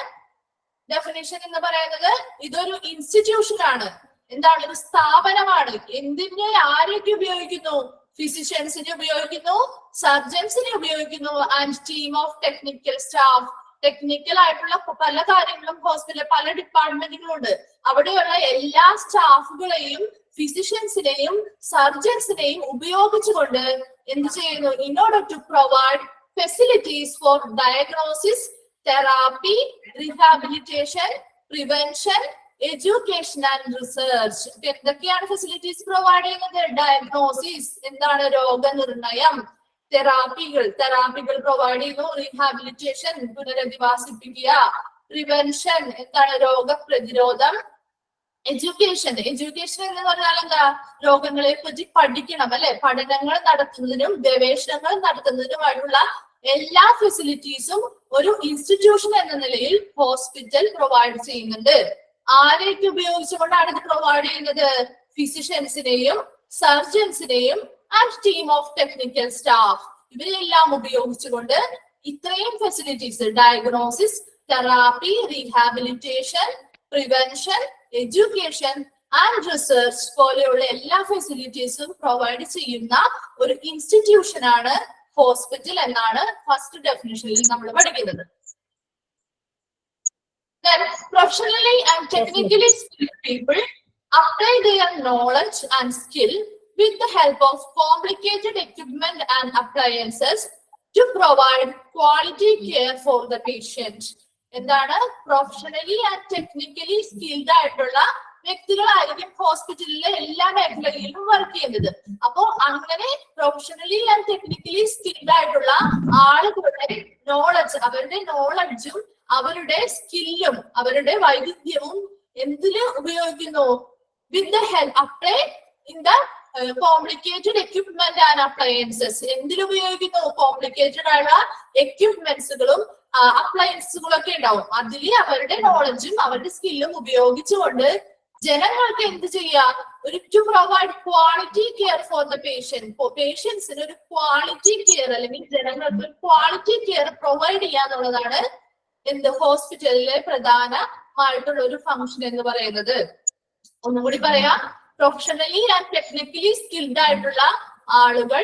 definition എന്ന് പറയുന്നത്? ഇതൊരു ഇൻസ്റ്റിറ്റ്യൂഷൻ ആണ്. എന്താണ്? ഒരു സ്ഥാപനമാണ്. എന്തിനെ ആരൊക്കെ ഉപയോഗിക്കുന്നു? ഫിസിഷ്യൻസിനെ ഉപയോഗിക്കുന്നു, സർജൻസിനെ ഉപയോഗിക്കുന്നു, and team of technical staff. Technical ആയിട്ടുള്ള പല കാര്യങ്ങളും ഹോസ്പിറ്റലിൽ പല ഡിപ്പാർട്ട്മെന്റുകളുണ്ട്. അവിടെയുള്ള എല്ലാ സ്റ്റാഫുകളെയും ഫിസിഷ്യൻസിനെയും സർജൻസിനെയും ഉപയോഗിച്ചുകൊണ്ട് എന്ത് ചെയ്യുന്നു? In order to provide facilities for diagnosis, therapy, rehabilitation, prevention, education and research. എന്തൊക്കെയാണ് ഫെസിലിറ്റീസ് പ്രൊവൈഡ് ചെയ്യുന്നത്? ഡയഗ്നോസിസ്, എന്താണ്? രോഗനിർണയം. തെറാപ്പികൾ പ്രൊവൈഡ് ചെയ്യുന്നു. റീഹാബിലിറ്റേഷൻ, പുനരധിവാസിപ്പിക്കുക. പ്രിവെൻഷൻ, എന്താണ്? രോഗപ്രതിരോധം. എഡ്യൂക്കേഷൻ എന്ന് പറഞ്ഞാൽ എന്താ? രോഗങ്ങളെ പറ്റി പഠിക്കണം അല്ലെ? പഠനങ്ങൾ നടത്തുന്നതിനും ഗവേഷണങ്ങൾ നടത്തുന്നതിനുമായിട്ടുള്ള എല്ലാ ഫെസിലിറ്റീസും ഒരു ഇൻസ്റ്റിറ്റ്യൂഷൻ എന്ന നിലയിൽ ഹോസ്പിറ്റൽ പ്രൊവൈഡ് ചെയ്യുന്നുണ്ട്. ആരെയൊക്കെ ഉപയോഗിച്ചുകൊണ്ടാണ് ഇത് പ്രൊവൈഡ് ചെയ്യുന്നത്? ഫിസിഷ്യൻസിനെയും സർജൻസിനെയും and team of technical staff. ഇവരെല്ലാം ഉപയോഗിച്ചുകൊണ്ട് ഇത്രയും facilities, diagnosis, therapy, rehabilitation, prevention, education and research പോലെയുള്ള എല്ലാ ഫെസിലിറ്റീസും പ്രൊവൈഡ് ചെയ്യുന്ന ഒരു ഇൻസ്റ്റിറ്റ്യൂഷൻ ആണ് ഹോസ്പിറ്റൽ എന്നാണ് ഫസ്റ്റ് ഡെഫിനിഷനിൽ നമ്മൾ പഠിക്കുന്നത്. Then professionally and technically skilled people apply their knowledge and skill with the help of complicated equipment and appliances to provide quality care for the patient. എന്താണ്? പ്രൊഫഷണലി ആൻഡ് ടെക്നിക്കലി സ്കിൽഡ് ആയിട്ടുള്ള വ്യക്തികളായിരിക്കും ഹോസ്പിറ്റലിലെ എല്ലാ മേഖലകളിലും work ചെയ്യുന്നത്. അപ്പോ അങ്ങനെ professionally and technically skilled ആയിട്ടുള്ള ആളുകളുടെ നോളജ്, അവരുടെ നോളജും അവരുടെ സ്കില്ലും അവരുടെ വൈവിധ്യവും എന്തിന് ഉപയോഗിക്കുന്നു? With the help apply in the complicated equipment and appliances. എന്തിനുപയോഗിക്കുന്നു? കോംപ്ലിക്കേറ്റഡ് ആയുള്ള എക്യുപ്മെന്റ്സുകളും അപ്ലയൻസുകളും ഒക്കെ ഉണ്ടാവും. അതിൽ അവരുടെ നോളജും അവരുടെ സ്കില്ലും ഉപയോഗിച്ചുകൊണ്ട് ജനങ്ങൾക്ക് എന്ത് ചെയ്യാം? ഒരു to provide quality care for the patient. പേഷ്യൻസിന് ഒരു ക്വാളിറ്റി കെയർ അല്ലെങ്കിൽ ജനങ്ങൾക്ക് ഒരു ക്വാളിറ്റി കെയർ പ്രൊവൈഡ് ചെയ്യാന്നുള്ളതാണ് എന്ത് ഹോസ്പിറ്റലിലെ പ്രധാനമായിട്ടുള്ള ഒരു ഫംഗ്ഷൻ എന്ന് പറയുന്നത്. ഒന്നുകൂടി പറയാം, പ്രൊഫഷണലി ആൻഡ് ടെക്നിക്കലി സ്കിൽഡ് ആയിട്ടുള്ള ആളുകൾ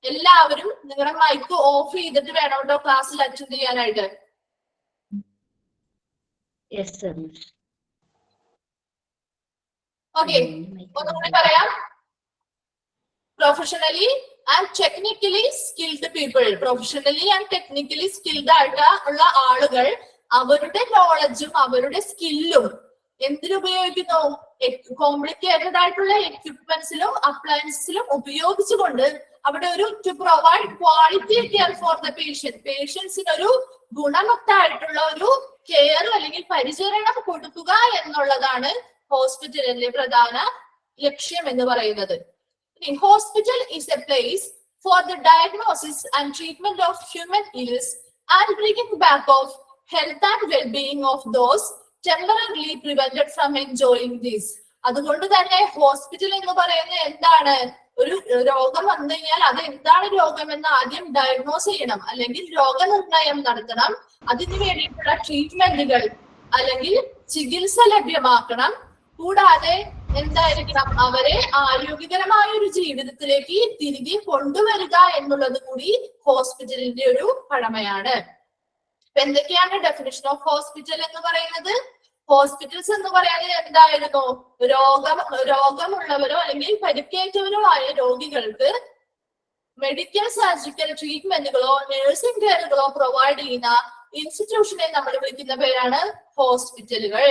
എല്ലാവരും നിങ്ങളുടെ മൈക്ക് ഓഫ് ചെയ്തിട്ട് വേണം കേട്ടോ ക്ലാസ്സിൽ അറ്റൻഡ് ചെയ്യാനായിട്ട്. ഓക്കെ, ഒന്നുകൂടി പറയാം. Professionally and technically skilled people, professionally and technically skilled ആയിട്ടുള്ള ആളുകൾ അവരുടെ നോളജും അവരുടെ സ്കില്ലും എന്തിനുപയോഗിക്കുന്നു? കോംപ്ലിക്കേറ്റഡ് ആയിട്ടുള്ള എക്യുപ്മെന്റ്സിലും അപ്ലയൻസിലും ഉപയോഗിച്ചുകൊണ്ട് അവിടെ ഒരു to provide quality care for the patient, പേഷ്യൻസിന് ഒരു ഗുണവത്തായിട്ടുള്ള ഒരു കെയർ അല്ലെങ്കിൽ പരിചരണം കൊടുക്കുക എന്നുള്ളതാണ് ഹോസ്പിറ്റലിന്റെ പ്രധാന ലക്ഷ്യം എന്ന് പറയുന്നത്. Hospital is a place for the diagnosis and treatment of human ills and bringing back of health and wellbeing of those temporarily prevented from enjoying this. അതുകൊണ്ട് തന്നെ ഹോസ്പിറ്റൽ എന്ന് പറയുന്നത് എന്താണ്? ഒരു രോഗം വന്നു കഴിഞ്ഞാൽ അത് എന്താണ് രോഗം എന്ന് ആദ്യം ഡയഗ്നോസ് ചെയ്യണം, അല്ലെങ്കിൽ രോഗനിർണയം നടത്തണം. അതിനു വേണ്ടിയിട്ടുള്ള ട്രീറ്റ്മെന്റുകൾ അല്ലെങ്കിൽ ചികിത്സ ലഭ്യമാക്കണം. കൂടാതെ എന്തായിരിക്കണം? അവരെ ആരോഗ്യകരമായ ഒരു ജീവിതത്തിലേക്ക് തിരികെ കൊണ്ടുവരിക എന്നുള്ളത് കൂടി ഹോസ്പിറ്റലിന്റെ ഒരു കടമയാണ്. എന്തൊക്കെയാണ് ഡെഫിനിഷൻ ഓഫ് ഹോസ്പിറ്റൽ എന്ന് പറയുന്നത്? ഹോസ്പിറ്റൽസ് എന്ന് പറയുന്നത് എന്തായിരുന്നു? രോഗമുള്ളവരോ അല്ലെങ്കിൽ പരിക്കേറ്റവരോ ആയ രോഗികൾക്ക് മെഡിക്കൽ സർജിക്കൽ ട്രീറ്റ്മെന്റുകളോ നഴ്സിംഗ് കെയറുകളോ പ്രൊവൈഡ് ചെയ്യുന്ന ഇൻസ്റ്റിറ്റ്യൂഷനെ നമ്മൾ വിളിക്കുന്ന പേരാണ് ഹോസ്പിറ്റലുകൾ.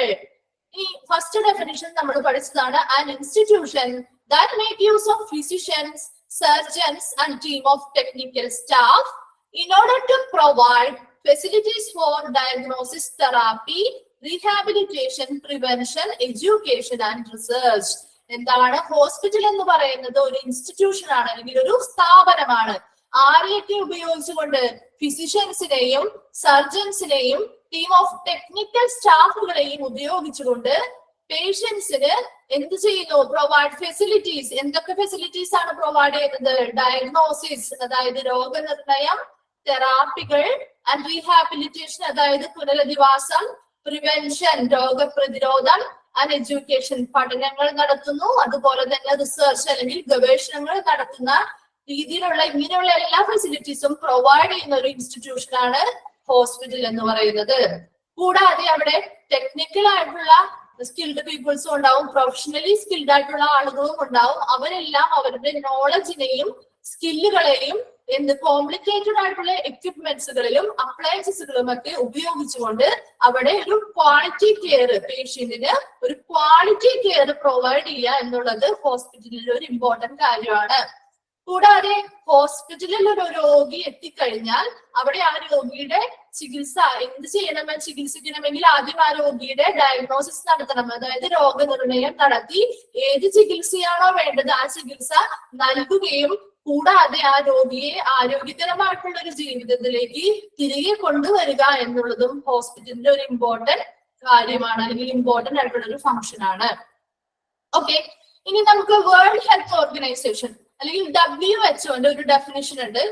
ഈ ഫസ്റ്റ് ഡെഫിനിഷൻ നമ്മൾ പഠിച്ചതാണ്. An institution that make use of physicians, surgeons and team of technical staff in order to provide facilities for diagnosis, therapy, rehabilitation, prevention, education and research. എന്താണ് hospital എന്ന് പറയുന്നത്? ഒരു ഇൻസ്റ്റിറ്റ്യൂഷൻ ആണ് അല്ലെങ്കിൽ ഒരു സ്ഥാപനമാണ്. ആരെയൊക്കെ ഉപയോഗിച്ചുകൊണ്ട്? ഫിസിഷ്യൻസിനെയും സർജൻസിനെയും ടീം ഓഫ് ടെക്നിക്കൽ സ്റ്റാഫുകളെയും ഉപയോഗിച്ചുകൊണ്ട് പേഷ്യൻസിന് എന്ത് ചെയ്യുന്നു? Provide facilities. എന്തൊക്കെ ഫെസിലിറ്റീസ് ആണ് പ്രൊവൈഡ് ചെയ്യുന്നത്? ഡയഗ്നോസിസ്, അതായത് രോഗനിർണയം, തെറാപ്പികൾ, ആൻഡ് റീഹാബിലിറ്റേഷൻ, അതായത് പുനരധിവാസം, പ്രിവെൻഷൻ, രോഗപ്രതിരോധം, ആൻഡ് എഡ്യൂക്കേഷൻ, പഠനങ്ങൾ നടത്തുന്നു. അതുപോലെ തന്നെ റിസർച്ച് അല്ലെങ്കിൽ ഗവേഷണങ്ങൾ നടത്തുന്ന രീതിയിലുള്ള ഇങ്ങനെയുള്ള എല്ലാ ഫെസിലിറ്റീസും പ്രൊവൈഡ് ചെയ്യുന്ന ഒരു ഇൻസ്റ്റിറ്റ്യൂഷൻ ആണ് ഹോസ്പിറ്റൽ എന്ന് പറയുന്നത്. കൂടാതെ അവിടെ ടെക്നിക്കൽ ആയിട്ടുള്ള സ്കിൽഡ് പീപ്പിൾസും ഉണ്ടാവും, പ്രൊഫഷണലി സ്കിൽഡ് ആയിട്ടുള്ള ആളുകളും ഉണ്ടാവും. അവരെല്ലാം അവരുടെ നോളജിനെയും സ്കില്ലുകളെയും എന്ത് കോംപ്ലിക്കേറ്റഡ് ആയിട്ടുള്ള എക്യുപ്മെന്റ്സുകളിലും അപ്ലയൻസസുകളും ഒക്കെ ഉപയോഗിച്ചുകൊണ്ട് അവിടെ ഒരു ക്വാളിറ്റി കെയർ, പേഷ്യന്റിന് ഒരു ക്വാളിറ്റി കെയർ പ്രൊവൈഡ് ചെയ്യുക എന്നുള്ളത് ഹോസ്പിറ്റലിൽ ഒരു ഇമ്പോർട്ടന്റ് കാര്യമാണ്. കൂടാതെ ഹോസ്പിറ്റലിൽ ഒരു രോഗി എത്തിക്കഴിഞ്ഞാൽ അവിടെ ആ രോഗിയുടെ ചികിത്സ എന്ത് ചെയ്യണമെന്ന് ചികിത്സിക്കണമെങ്കിൽ ആദ്യം ആ രോഗിയുടെ ഡയഗ്നോസിസ് നടത്തണം. അതായത് രോഗനിർണയം നടത്തി ഏത് ചികിത്സയാണോ വേണ്ടത് ആ ചികിത്സ നൽകുകയും കൂടാതെ ആ രോഗിയെ ആരോഗ്യകരമായിട്ടുള്ള ഒരു ജീവിതത്തിലേക്ക് തിരികെ കൊണ്ടുവരിക എന്നുള്ളതും ഹോസ്പിറ്റലിന്റെ ഒരു ഇമ്പോർട്ടന്റ് കാര്യമാണ്, അല്ലെങ്കിൽ ഇമ്പോർട്ടന്റ് ആയിട്ടുള്ള ഒരു ഫംഗ്ഷൻ ആണ്. ഓക്കെ, ഇനി നമുക്ക് വേൾഡ് ഹെൽത്ത് ഓർഗനൈസേഷൻ അല്ലെങ്കിൽ WHO ഒരു ഡെഫിനിഷൻ ഉണ്ട്.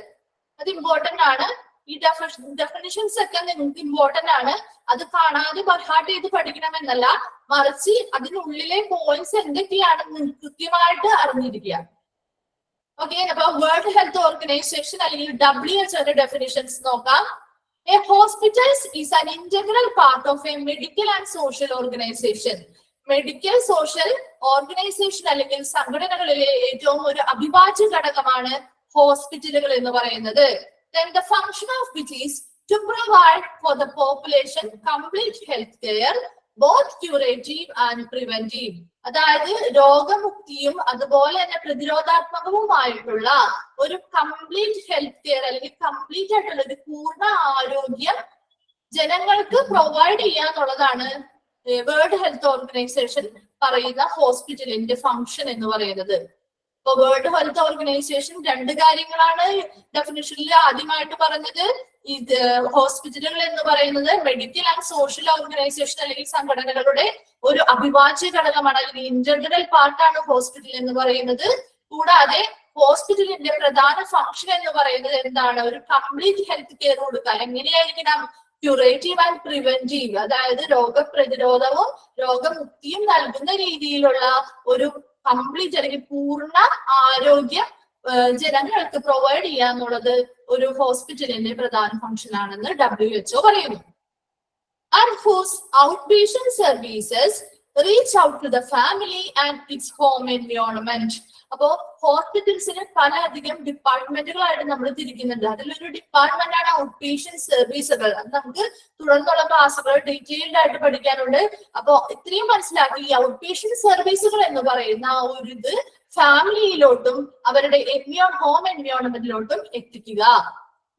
അത് ഇമ്പോർട്ടന്റ് ആണ്. ഈ ഡെഫിനിഷൻസ് ഒക്കെ നിങ്ങൾക്ക് ഇമ്പോർട്ടന്റ് ആണ്. അത് കാണാതെ ബർഹാർട്ട് ചെയ്ത് പഠിക്കണമെന്നല്ല, മറിച്ച് അതിനുള്ളിലെ പോയിന്റ്സ് എന്തൊക്കെയാണെന്ന് കൃത്യമായിട്ട് അറിഞ്ഞിരിക്കുക. ഓക്കെ, അപ്പൊ വേൾഡ് ഹെൽത്ത് ഓർഗനൈസേഷൻ അല്ലെങ്കിൽ WHO ഡെഫിനിഷൻസ് നോക്കാം. A hospitals is an integral part of A medical and social organisation. Medical social organisation അല്ലെങ്കിൽ സംഘടനകളിലെ ഏറ്റവും ഒരു അവിഭാജ്യ ഘടകമാണ് ഹോസ്പിറ്റലുകൾ എന്ന് പറയുന്നത്. Then the function of which is to provide for the population complete health care, both curative and preventive. അതായത് രോഗമുക്തിയും അതുപോലെ തന്നെ പ്രതിരോധാത്മകവുമായിട്ടുള്ള ഒരു കംപ്ലീറ്റ് ഹെൽത്ത് കെയർ അല്ലെങ്കിൽ കംപ്ലീറ്റ് ആയിട്ടുള്ള ഒരു പൂർണ്ണ ആരോഗ്യം ജനങ്ങൾക്ക് പ്രൊവൈഡ് ചെയ്യാന്നുള്ളതാണ് വേൾഡ് ഹെൽത്ത് ഓർഗനൈസേഷൻ പറയുന്ന ഹോസ്പിറ്റലിന്റെ ഫംഗ്ഷൻ എന്ന് പറയുന്നത്. ഇപ്പൊ വേൾഡ് ഹെൽത്ത് ഓർഗനൈസേഷൻ രണ്ട് കാര്യങ്ങളാണ് ഡെഫിനിഷനിൽ ആദ്യമായിട്ട് പറഞ്ഞത്. ഇത് ഹോസ്പിറ്റലുകൾ എന്ന് പറയുന്നത് മെഡിക്കൽ ആൻഡ് സോഷ്യൽ ഓർഗനൈസേഷൻ അല്ലെങ്കിൽ സംഘടനകളുടെ ഒരു അവിഭാജ്യ ഘടകമാണ്, അല്ലെങ്കിൽ ഇന്റഗ്രൽ പാർട്ടാണ് ഹോസ്പിറ്റൽ എന്ന് പറയുന്നത്. കൂടാതെ ഹോസ്പിറ്റലിന്റെ പ്രധാന ഫംഗ്ഷൻ എന്ന് പറയുന്നത് എന്താണ്? ഒരു കംപ്ലീറ്റ് ഹെൽത്ത് കെയർ കൊടുക്കുക. എങ്ങനെയായിരിക്കണം? ക്യൂറേറ്റീവ് ആൻഡ് പ്രിവെന്റീവ്, അതായത് രോഗപ്രതിരോധവും രോഗമുക്തിയും നൽകുന്ന രീതിയിലുള്ള ഒരു കംപ്ലീറ്റ് അല്ലെങ്കിൽ പൂർണ്ണ ആരോഗ്യം ജനങ്ങൾക്ക് പ്രൊവൈഡ് ചെയ്യാന്നുള്ളത് ഒരു ഹോസ്പിറ്റലിന്റെ പ്രധാന ഫംഗ്ഷൻ ആണെന്ന് WHO പറയുന്നു. And whose outpatient services reach out to the family and its home environment. അപ്പോ ഹോസ്പിറ്റൽസിന് പലധികം ഡിപ്പാർട്ട്മെന്റുകളായിട്ട് നമ്മൾ തിരിക്കുന്നുണ്ട്. അതിലൊരു ഡിപ്പാർട്ട്മെന്റ് ആണ് ഔട്ട് പേഷ്യന്റ് സർവീസുകൾ. അത് നമുക്ക് തുടർന്നുള്ള ക്ലാസ്സുകൾ ഡീറ്റെയിൽഡ് ആയിട്ട് പഠിക്കാനുണ്ട്. അപ്പോ ഇത്രയും മനസ്സിലാക്കി ഈ ഔട്ട് പേഷ്യന്റ് സർവീസുകൾ എന്ന് പറയുന്ന ഒരു ഇത് ഫാമിലിയിലോട്ടും അവരുടെ ഹോം എൻവയോൺമെന്റിലോട്ടും എത്തിക്കുക.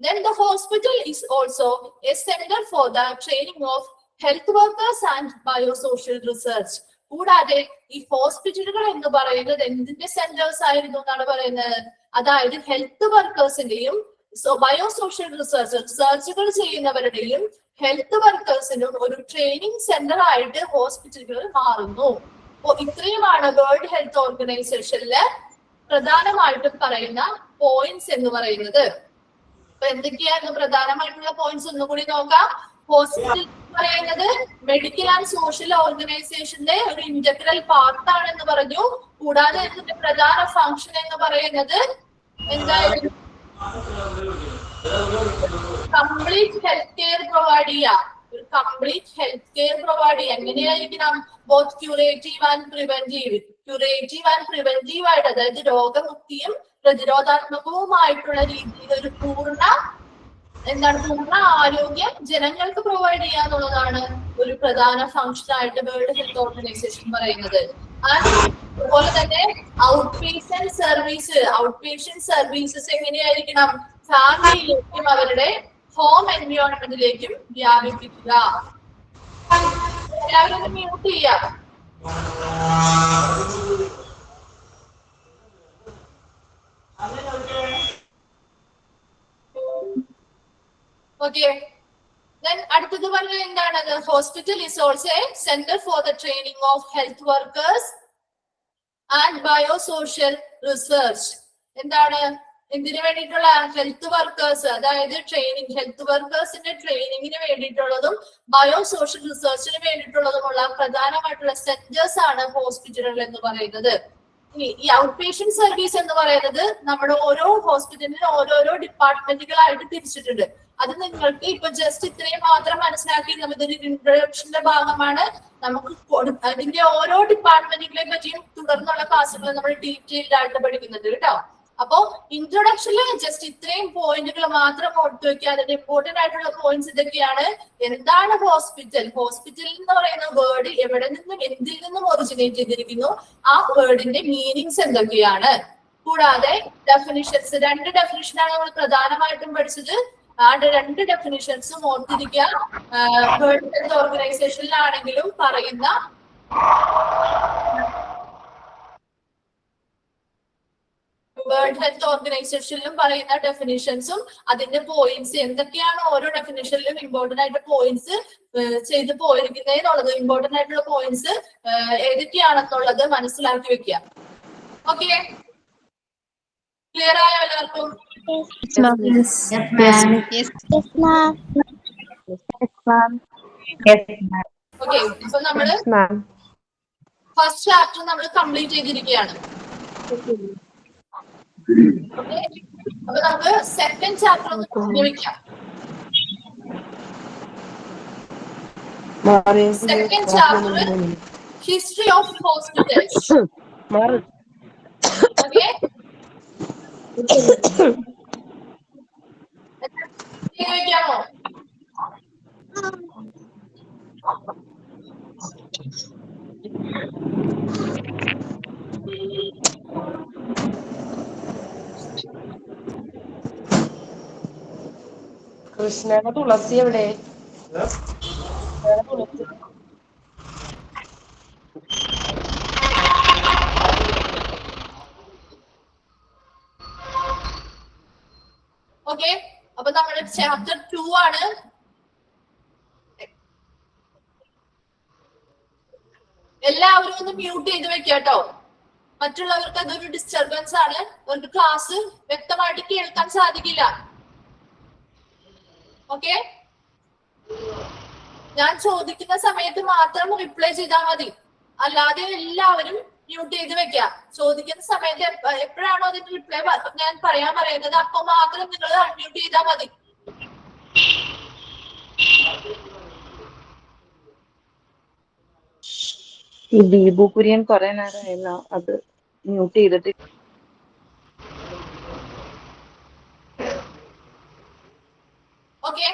Then the hospital is also a center for the training of health workers and biosocial research. കൂടാതെ ഈ ഹോസ്പിറ്റലുകൾ എന്ന് പറയുന്നത് എന്തിന്റെ സെന്റേഴ്സ് ആയിരുന്നു എന്നാണ് പറയുന്നത്? അതായത് ഹെൽത്ത് വർക്കേഴ്സിന്റെയും ബയോസോഷ്യൽ റിസർച്ചുകൾ ചെയ്യുന്നവരുടെയും ഹെൽത്ത് വർക്കേഴ്സിനും ഒരു ട്രെയിനിങ് സെന്റർ ആയിട്ട് ഹോസ്പിറ്റലുകൾ മാറുന്നു. അപ്പോ ഇത്രയുമാണ് വേൾഡ് ഹെൽത്ത് ഓർഗനൈസേഷനില് പ്രധാനമായിട്ടും പറയുന്ന പോയിന്റ്സ് എന്ന് പറയുന്നത്. അപ്പൊ എന്തൊക്കെയായിരുന്നു പ്രധാനമായിട്ടുള്ള പോയിന്റ്സ് ഒന്നുകൂടി നോക്കാം. ഹോസ്പിറ്റൽ പറയുന്നത് മെഡിക്കൽ ആൻഡ് സോഷ്യൽ ഓർഗനൈസേഷന്റെ ഒരു ഇന്റഗ്രൽ പാർട്ടാണെന്ന് പറഞ്ഞു. കൂടാതെ ഇതിന്റെ പ്രധാന ഫംഗ്ഷൻ എന്ന് പറയുന്നത് എന്തായാലും കംപ്ലീറ്റ് ഹെൽത്ത് കെയർ പ്രൊവൈഡ് ചെയ്യുക. ഒരു കംപ്ലീറ്റ് ഹെൽത്ത് കെയർ പ്രൊവൈഡ് ചെയ്യുക. എങ്ങനെയായിരിക്കണം? Both curative and preventive. Curative and preventive ആയിട്ട്, അതായത് രോഗമുക്തിയും പ്രതിരോധാത്മകവുമായിട്ടുള്ള രീതിയിൽ ഒരു പൂർണ്ണ ആരോഗ്യം ജനങ്ങൾക്ക് പ്രൊവൈഡ് ചെയ്യാന്നുള്ളതാണ് ഒരു പ്രധാന ഫംഗ്ഷൻ ആയിട്ട് വേൾഡ് ഹെൽത്ത് ഓർഗനൈസേഷൻ പറയുന്നത്. അതുപോലെ തന്നെ ഔട്ട് പേഷ്യന്റ് സർവീസസ് എങ്ങനെയായിരിക്കണം? ഫാമിലിയിലേക്കും അവരുടെ ഹോം എൻവയോൺമെന്റിലേക്കും വ്യാപിപ്പിക്കുക. എല്ലാവരും ഒന്ന് മ്യൂട്ട് ചെയ്യാം. Okay. Then അടുത്തത് പറഞ്ഞത് എന്താണ്? Hospital is also a center for the training of health workers and biosocial research. എന്താണ്? എന്തിനു വേണ്ടിയിട്ടുള്ള? ഹെൽത്ത് വർക്കേഴ്സ്, അതായത് ഹെൽത്ത് വർക്കേഴ്സിന്റെ ട്രെയിനിങ്ങിന് വേണ്ടിയിട്ടുള്ളതും ബയോസോഷ്യൽ റിസർച്ചിന് വേണ്ടിയിട്ടുള്ളതുമുള്ള പ്രധാനമായിട്ടുള്ള സെന്റേഴ്സ് ആണ് ഹോസ്പിറ്റലുകൾ എന്ന് പറയുന്നത്. ഈ ഔട്ട് പേഷ്യന്റ് സർവീസ് എന്ന് പറയുന്നത് നമ്മുടെ ഓരോ ഹോസ്പിറ്റലിലും ഓരോരോ ഡിപ്പാർട്ട്മെന്റുകളായിട്ട് തിരിച്ചിട്ടുണ്ട്. അത് നിങ്ങൾക്ക് ഇപ്പൊ ജസ്റ്റ് ഇത്രയും മാത്രം മനസ്സിലാക്കി ഇതൊരു ഇൻട്രൊഡക്ഷന്റെ ഭാഗമാണ്. നമുക്ക് അതിന്റെ ഓരോ ഡിപ്പാർട്ട്മെന്റുകളെ പറ്റിയും തുടർന്നുള്ള ക്ലാസ്സുകൾ നമ്മൾ ഡീറ്റെയിൽഡ് ആയിട്ട് പഠിക്കുന്നുണ്ട് കേട്ടോ. അപ്പോ ഇൻട്രൊഡക്ഷനിൽ ജസ്റ്റ് ഇത്രയും പോയിന്റുകൾ മാത്രം ഓർത്തു വെക്കുക. അതിന്റെ ഇമ്പോർട്ടന്റ് ആയിട്ടുള്ള പോയിന്റ്സ് ഇതൊക്കെയാണ്. എന്താണ് ഹോസ്പിറ്റൽ? ഹോസ്പിറ്റൽ എന്ന് പറയുന്ന വേർഡ് എവിടെ നിന്നും എന്തിൽ നിന്നും ഒറിജിനേറ്റ് ചെയ്തിരിക്കുന്നു, ആ വേർഡിന്റെ മീനിങ്സ് എന്തൊക്കെയാണ്. കൂടാതെ ഡെഫിനിഷൻസ്, 2 ഡെഫിനിഷനാണ് നമ്മൾ പ്രധാനമായിട്ടും പഠിച്ചത്. ആ 2 ഡെഫിനിഷൻസും ഓർത്തിരിക്കുക. വേൾഡ് ഹെൽത്ത് ഓർഗനൈസേഷനിലാണെങ്കിലും പറയുന്ന വേൾഡ് ഹെൽത്ത് ഓർഗനൈസേഷനിലും പറയുന്ന ഡെഫിനിഷൻസും അതിന്റെ പോയിന്റ്സ് എന്തൊക്കെയാണ് ഓരോ ഡെഫിനിഷനിലും ഇമ്പോർട്ടന്റ് ആയിട്ട് പോയിന്റ്സ് ചെയ്ത് പോയിരിക്കുന്നതിനുള്ളത്, ഇമ്പോർട്ടന്റ് ആയിട്ടുള്ള പോയിന്റ്സ് ഏതൊക്കെയാണെന്നുള്ളത് മനസ്സിലാക്കി വെക്കുക. ഓക്കെ, ക്ലിയർ ആയോ എല്ലാവർക്കും? ഓക്കെ, ഇപ്പൊ നമ്മള് ഫസ്റ്റ് ചാപ്റ്റർ നമ്മൾ കംപ്ലീറ്റ് ചെയ്തിരിക്കുകയാണ്. അപ്പൊ നമുക്ക് സെക്കൻഡ് ചാപ്റ്റർ ഒന്ന് ഉപയോഗിക്കാം. Second chapter history of hospitals. Okay, ഉപയോഗിക്കാമോ? കൃഷ്ണയുടെ തുളസി എവിടെ? ഓക്കെ, അപ്പൊ നമ്മുടെ ചാപ്റ്റർ 2 ആണ്. എല്ലാവരും ഒന്ന് മ്യൂട്ട് ചെയ്ത് വെക്കുക കേട്ടോ. മറ്റുള്ളവർക്ക് അതൊരു ഡിസ്റ്റർബൻസ് ആണ്. അവർക്ക് ക്ലാസ് വ്യക്തമായിട്ട് കേൾക്കാൻ സാധിക്കില്ല. ഓക്കെ, ഞാൻ ചോദിക്കുന്ന സമയത്ത് മാത്രം റിപ്ലൈ ചെയ്താൽ മതി. അല്ലാതെ എല്ലാവരും മ്യൂട്ട് ചെയ്ത് വെക്കുക. ചോദിക്കുന്ന സമയത്ത് എപ്പോഴാണോ അതിന്റെ റിപ്ലൈ ഞാൻ പറയാൻ പറയുന്നത് അപ്പൊ മാത്രം നിങ്ങൾ അൺമ്യൂട്ട് ചെയ്താൽ മതി. ഈ ദീപു കുര്യൻ കുറെ നേരമായില്ല അത് മ്യൂട്ട് ചെയ്തിട്ട്. ഓക്കെ,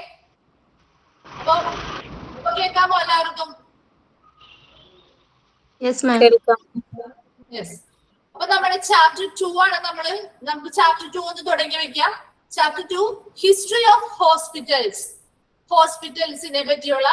അപ്പൊ കേൾക്കാമോ എല്ലാവർക്കും? Yes ma'am. യെസ്. അപ്പൊ നമ്മുടെ ചാപ്റ്റർ 2 ആണ്. നമുക്ക് ചാപ്റ്റർ 2 ഒന്ന് തുടങ്ങി വെക്കാം. Chapter 2 history of hospitals. ഹോസ്പിറ്റൽസിനെ പറ്റിയുള്ള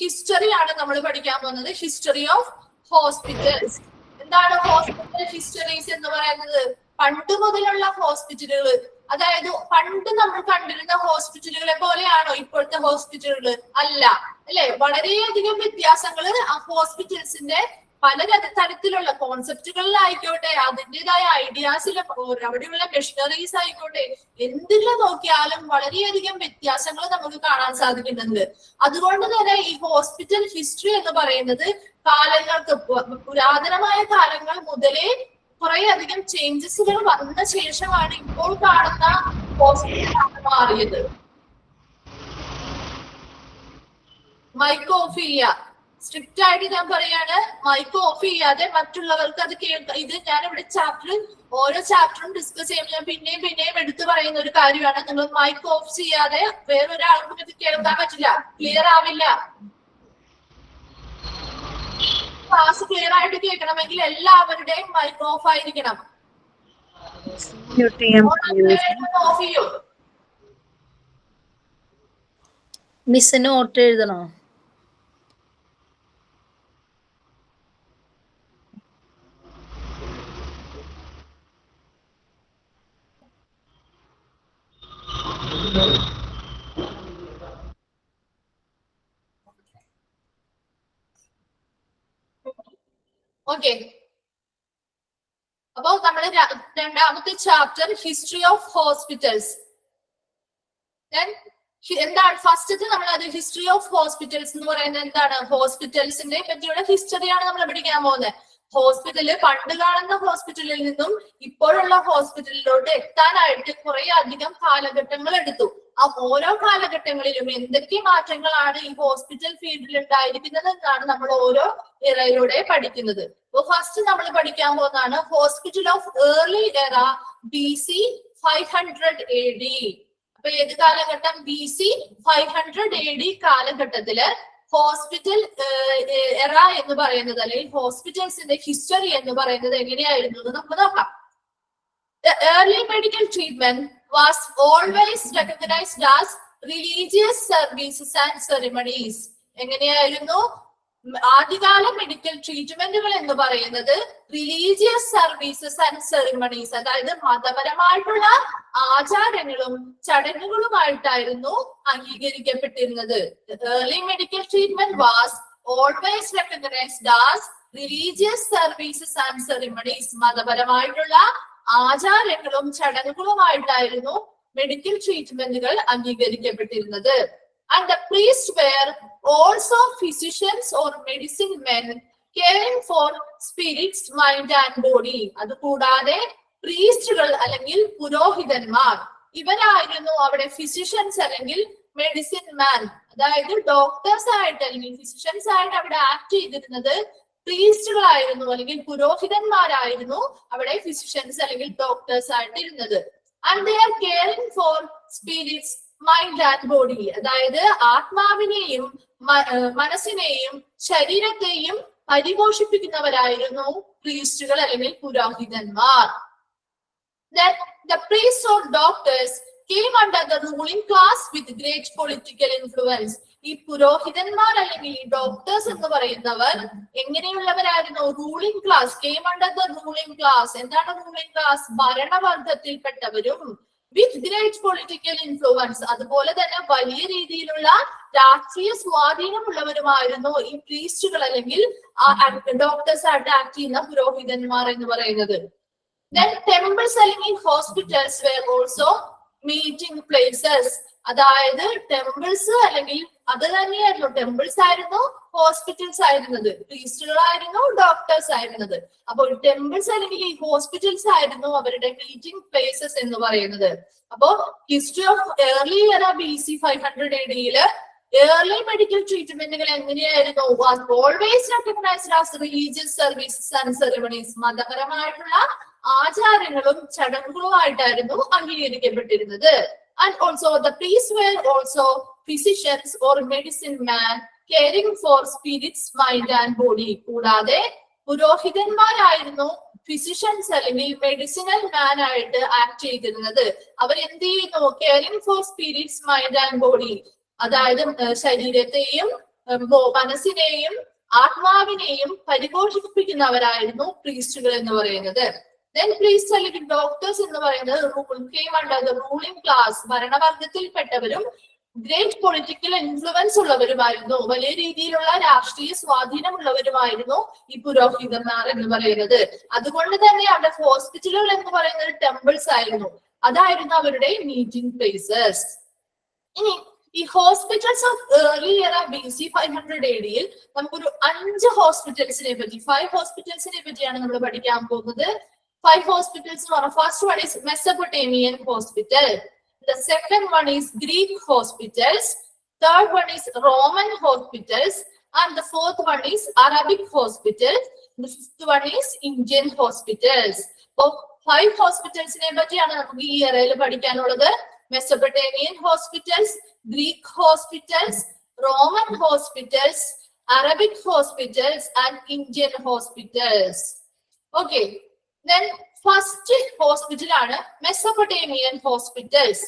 ഹിസ്റ്ററി ആണ് നമ്മൾ പഠിക്കാൻ പോകുന്നത്. History of hospitals. എന്താണ് ഹോസ്പിറ്റൽ ഹിസ്റ്ററീസ് എന്ന് പറയുന്നത്? പണ്ട് മുതലുള്ള ഹോസ്പിറ്റലുകൾ, അതായത് പണ്ട് നമ്മൾ കണ്ടിരുന്ന ഹോസ്പിറ്റലുകളെ പോലെയാണോ ഇപ്പോഴത്തെ ഹോസ്പിറ്റലുകൾ? അല്ല, അല്ലെ? വളരെയധികം വ്യത്യാസങ്ങൾ ആ ഹോസ്പിറ്റൽസിന്റെ പല തരത്തിലുള്ള കോൺസെപ്റ്റുകളിലായിക്കോട്ടെ, അതിൻ്റെതായ ഐഡിയാസിലും അവിടെയുള്ള മെഷീനറീസ് ആയിക്കോട്ടെ, എന്തിൽ നോക്കിയാലും വളരെയധികം വ്യത്യാസങ്ങൾ നമുക്ക് കാണാൻ സാധിക്കുന്നുണ്ട്. അതുകൊണ്ട് തന്നെ ഈ ഹോസ്പിറ്റൽ ഹിസ്റ്ററി എന്ന് പറയുന്നത് കാലങ്ങൾക്ക് പുരാതനമായ കാലങ്ങൾ മുതലേ കുറെ അധികം ചേഞ്ചസുകൾ വന്ന ശേഷമാണ് ഇപ്പോൾ കാണുന്ന ഹോസ്പിറ്റൽ മാറിയത്. മൈക്ക് ഓഫ് ചെയ്യുക. സ്ട്രിക്റ്റ് ആയിട്ട് ഞാൻ പറയാണ്, മൈക്ക് ഓഫ് ചെയ്യാതെ മറ്റുള്ളവർക്ക് അത് കേൾക്കാം. ഇത് ഞാൻ ഇവിടെ ഓരോ ചാപ്റ്ററും ഡിസ്കസ് ചെയ്യുമ്പോൾ ഞാൻ പിന്നെയും എടുത്തു പറയുന്ന ഒരു കാര്യമാണ്. നിങ്ങൾ മൈക്ക് ഓഫ് ചെയ്യാതെ വേറൊരാൾക്കും ഇത് കേൾക്കാൻ പറ്റില്ല, ക്ലിയർ ആവില്ല. ക്ലാസ് ക്ലിയർ ആയിട്ട് കേൾക്കണമെങ്കിൽ എല്ലാവരുടെയും മൈക്ക് ഓഫ് ആയിരിക്കണം. ഓഫ് ചെയ്യൂ. മിസ് നോട്ട് എഴുതണോ? ഓക്കെ, അപ്പൊ നമ്മുടെ രണ്ടാമത്തെ ചാപ്റ്റർ ഹിസ്റ്ററി ഓഫ് ഹോസ്പിറ്റൽസ്. എന്താണ് ഫസ്റ്റത്തെ നമ്മൾ അത് ഹിസ്റ്ററി ഓഫ് ഹോസ്പിറ്റൽസ് എന്ന് പറയുന്നത് എന്താണ്? ഹോസ്പിറ്റൽസിന്റെ പറ്റിയുള്ള ഹിസ്റ്ററിയാണ് നമ്മൾ പഠിക്കാൻ പോകുന്നത്. ഹോസ്പിറ്റല് പണ്ട് കാണുന്ന ഹോസ്പിറ്റലിൽ നിന്നും ഇപ്പോഴുള്ള ഹോസ്പിറ്റലിലോട്ട് എത്താനായിട്ട് കുറെ അധികം കാലഘട്ടങ്ങൾ എടുത്തു. ആ ഓരോ കാലഘട്ടങ്ങളിലും എന്തൊക്കെ മാറ്റങ്ങളാണ് ഈ ഹോസ്പിറ്റൽ ഫീൽഡിൽ ഉണ്ടായിരിക്കുന്നത് എന്നാണ് നമ്മൾ ഓരോ ഇറയിലൂടെ പഠിക്കുന്നത്. അപ്പൊ ഫസ്റ്റ് നമ്മൾ പഠിക്കാൻ പോകുന്നതാണ് ഹോസ്പിറ്റൽ ഓഫ് ഏർലി എറ BC 500 AD. അപ്പൊ ഏത് കാലഘട്ടം? BC 500 AD കാലഘട്ടത്തില് ഹോസ്പിറ്റൽ എറ എന്ന് പറയുന്നത്, അല്ലെങ്കിൽ ഹോസ്പിറ്റൽസിന്റെ ഹിസ്റ്ററി എന്ന് പറയുന്നത് എങ്ങനെയായിരുന്നു എന്ന് നമുക്ക് നോക്കാം. The early medical treatment was always recognized as religious services and ceremonies. എങ്ങനെയായിരുന്നു ആദ്യകാല മെഡിക്കൽ ട്രീറ്റ്മെന്റുകൾ എന്ന് പറയുന്നത്? റിലീജിയസ് സർവീസസ് ആൻഡ് സെറിമണീസ്, അതായത് മതപരമായിട്ടുള്ള ആചാരങ്ങളും ചടങ്ങുകളുമായിട്ടായിരുന്നു അംഗീകരിക്കപ്പെട്ടിരുന്നത്. Early medical treatment was always recognised as religious services and ceremonies. മതപരമായിട്ടുള്ള ആചാരങ്ങളും ചടങ്ങുകളുമായിട്ടായിരുന്നു മെഡിക്കൽ ട്രീറ്റ്മെന്റുകൾ അംഗീകരിക്കപ്പെട്ടിരുന്നത്. And the priests were also physicians or medicine men caring for spirits, mind and body. അതുകൂടാതെ പ്രീസ്റ്റുകൾ അല്ലെങ്കിൽ പുരോഹിതന്മാർ ഇവരായിരുന്നു അവിടെ ഫിസിഷ്യൻസ് അല്ലെങ്കിൽ മെഡിസിൻ മാൻ, അതായത് ഡോക്ടേഴ്സ് ആയിട്ട് അല്ലെങ്കിൽ ഫിസിഷ്യൻസ് ആയിട്ട് അവിടെ ആക്ട് ചെയ്തിരുന്നത് പ്രീസ്റ്റുകളായിരുന്നു അല്ലെങ്കിൽ പുരോഹിതന്മാരായിരുന്നു അവിടെ ഫിസിഷ്യൻസ് അല്ലെങ്കിൽ ഡോക്ടേഴ്സ് ആയിട്ട് ഇരുന്നത്. And they are caring for spirits, mind and body, അതായത് ആത്മാവിനെയും മനസ്സിനെയും ശരീരത്തെയും പരിപോഷിപ്പിക്കുന്നവരായിരുന്നു പ്രീസ്റ്റുകൾ അല്ലെങ്കിൽ പുരോഹിതന്മാർ. Then the priests or doctors came under the ruling class with great political influence. ഈ പുരോഹിതന്മാർ അല്ലെങ്കിൽ ഈ ഡോക്ടേഴ്സ് എന്ന് പറയുന്നവർ എങ്ങനെയുള്ളവരായിരുന്നു? Ruling class. came under the ruling class. എന്താണ് റൂളിംഗ് ക്ലാസ്? ഭരണവർഗത്തിൽപ്പെട്ടവരും with great political influence. അതുപോലെ തന്നെ വലിയ രീതിയിലുള്ള രാഷ്ട്രീയ സ്വാധീനമുള്ളവരുമായിരുന്നു ഈ പ്രീസ്റ്റുകൾ അല്ലെങ്കിൽ ഡോക്ടേഴ്സ് ആയിട്ട് ആക്ട് ചെയ്യുന്ന പുരോഹിതന്മാർ എന്ന് പറയുന്നത്. Then temples അല്ലെങ്കിൽ hospitals were also meeting places. അതായത് ടെമ്പിൾസ് അല്ലെങ്കിൽ അത് തന്നെയായിരുന്നു, ടെമ്പിൾസ് ആയിരുന്നു ഹോസ്പിറ്റൽസ് ആയിരുന്നത്, പ്രീസ്റ്റുകളായിരുന്നു ഡോക്ടേഴ്സ് ആയിരുന്നത്. അപ്പോൾ ടെമ്പിൾസ് അല്ലെങ്കിൽ ഈ ഹോസ്പിറ്റൽസ് ആയിരുന്നു അവരുടെ മീറ്റിംഗ് പ്ലേസസ് എന്ന് പറയുന്നത്. അപ്പോ ഹിസ്റ്ററി ഓഫ് ഏർലി എറ BC 500 AD-യില് ഏർലി മെഡിക്കൽ ട്രീറ്റ്മെന്റുകൾ എങ്ങനെയായിരുന്നു? Always recognised as religious services and ceremonies. മതപരമായിട്ടുള്ള ആചാരങ്ങളും ചടങ്ങുകളുമായിട്ടായിരുന്നു അംഗീകരിക്കപ്പെട്ടിരുന്നത്. And also the priests were also physicians or medicine man caring for spirits, mind and body. കൂടാതെ പുരോഹിതന്മാരായിരുന്നു physicians അല്ലെങ്കിൽ മെഡിസിനൽ മാൻ ആയിട്ട് act ചെയ്തിരുന്നത്. അവർ എന്ത് ചെയ്യുന്നു? Caring for spirits, mind and body. അതായത് ശരീരത്തെയും മനസ്സിനെയും ആത്മാവിനെയും പരിപോഷിപ്പിക്കുന്നവരായിരുന്നു പ്രീസ്റ്റുകൾ എന്ന് പറയുന്നത്. Then priests അല്ലെങ്കിൽ ഡോക്ടേഴ്സ് എന്ന് പറയുന്നത് came under the ruling class. ഭരണവർഗത്തിൽപ്പെട്ടവരും ഗ്രേറ്റ് പൊളിറ്റിക്കൽ ഇൻഫ്ലുവൻസ് ഉള്ളവരുമായിരുന്നു, വലിയ രീതിയിലുള്ള രാഷ്ട്രീയ സ്വാധീനമുള്ളവരുമായിരുന്നു ഈ പുരോഹിതന്മാർ എന്ന് പറയുന്നത്. അതുകൊണ്ട് തന്നെ അവിടെ ഹോസ്പിറ്റലുകൾ എന്ന് പറയുന്നത് ടെമ്പിൾസ് ആയിരുന്നു. അതായിരുന്നു അവരുടെ മീറ്റിംഗ് പ്ലേസസ്. ഇനി ഈ ഹോസ്പിറ്റൽസ് ഓഫ് ഏർലി എറ BC 500 AD-യിൽ നമുക്കൊരു 5 ഹോസ്പിറ്റൽസിനെ പറ്റി, 5 ഹോസ്പിറ്റൽസിനെ പറ്റിയാണ് നമ്മൾ പഠിക്കാൻ പോകുന്നത്. 5 hospitals. First one is Mesopotamian hospital. The second one is Greek hospitals. Third one is Roman hospitals. And the fourth one is Arabic hospitals. The fifth one is Indian hospitals. So 5 hospitals ne pattiyana namukku ee arayil padikkanullathu. Mesopotamian hospitals, Greek hospitals, Roman hospitals, Arabic hospitals and Indian hospitals. Okay. Then first hospital ആണ് Mesopotamian hospitals.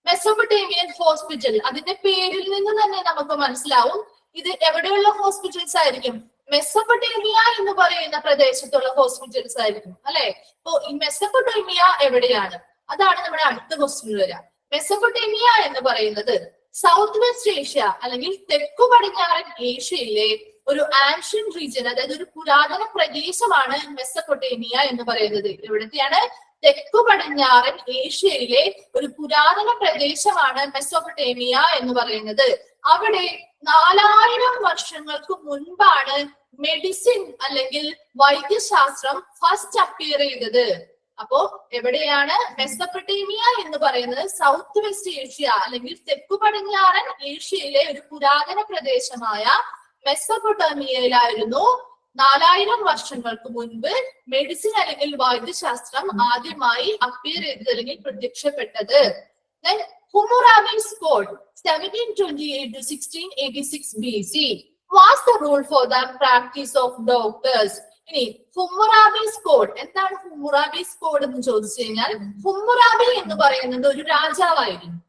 Mesopotamian hospital അതിന്റെ പേരിൽ നിന്ന് തന്നെ നമുക്ക് മനസ്സിലാവും ഇത് എവിടെയുള്ള hospitals ആയിരിക്കും? Mesopotamia എന്ന് പറയുന്ന പ്രദേശത്തുള്ള ഹോസ്പിറ്റൽസ് ആയിരിക്കും അല്ലെ. അപ്പോ ഈ മെസോപ്പൊട്ടേമിയ എവിടെയാണ്? അതാണ് നമ്മുടെ അടുത്ത ക്വസ്റ്റ്യൻ വരിക. മെസോപ്പൊട്ടേമിയ എന്ന് പറയുന്നത് സൗത്ത് വെസ്റ്റ് ഏഷ്യ അല്ലെങ്കിൽ തെക്കു പടിഞ്ഞാറൻ ഏഷ്യയിലെ ഒരു ആൻഷ്യൻ റീജിയൻ, അതായത് ഒരു പുരാതന പ്രദേശമാണ് മെസപ്പൊട്ടേമിയ എന്ന് പറയുന്നത്. എവിടത്തെയാണ്? തെക്കു പടിഞ്ഞാറൻ ഏഷ്യയിലെ ഒരു പുരാതന പ്രദേശമാണ് മെസപ്പൊട്ടേമിയ എന്ന് പറയുന്നത്. അവിടെ 4000 വർഷങ്ങൾക്ക് മുൻപാണ് മെഡിസിൻ അല്ലെങ്കിൽ വൈദ്യശാസ്ത്രം ഫസ്റ്റ് അപ്പിയർ ചെയ്തത്. അപ്പോ എവിടെയാണ്? മെസപ്പൊട്ടേമിയ എന്ന് പറയുന്നത് സൗത്ത് വെസ്റ്റ് ഏഷ്യ അല്ലെങ്കിൽ തെക്കു പടിഞ്ഞാറൻ ഏഷ്യയിലെ ഒരു പുരാതന പ്രദേശമായ മെസപ്പൊട്ടേമിയയിലായിരുന്നു 4000 വർഷങ്ങൾക്ക് മുൻപ് മെഡിസിൻ അല്ലെങ്കിൽ വൈദ്യശാസ്ത്രം ആദ്യമായി അപ്പിയർ ചെയ്തത് അല്ലെങ്കിൽ പ്രത്യക്ഷപ്പെട്ടത്. Then Hammurabi's code 1728 to 1686 BC was the rule for the practice of doctors. ഇനി ഹമ്മുറാബീസ് കോഡ് എന്താണ്? ഹമ്മുറാബീസ് കോഡ് എന്ന് ചോദിച്ചു കഴിഞ്ഞാൽ ഹമ്മുറാബി എന്ന് പറയുന്നത് ഒരു രാജാവായിരുന്നു.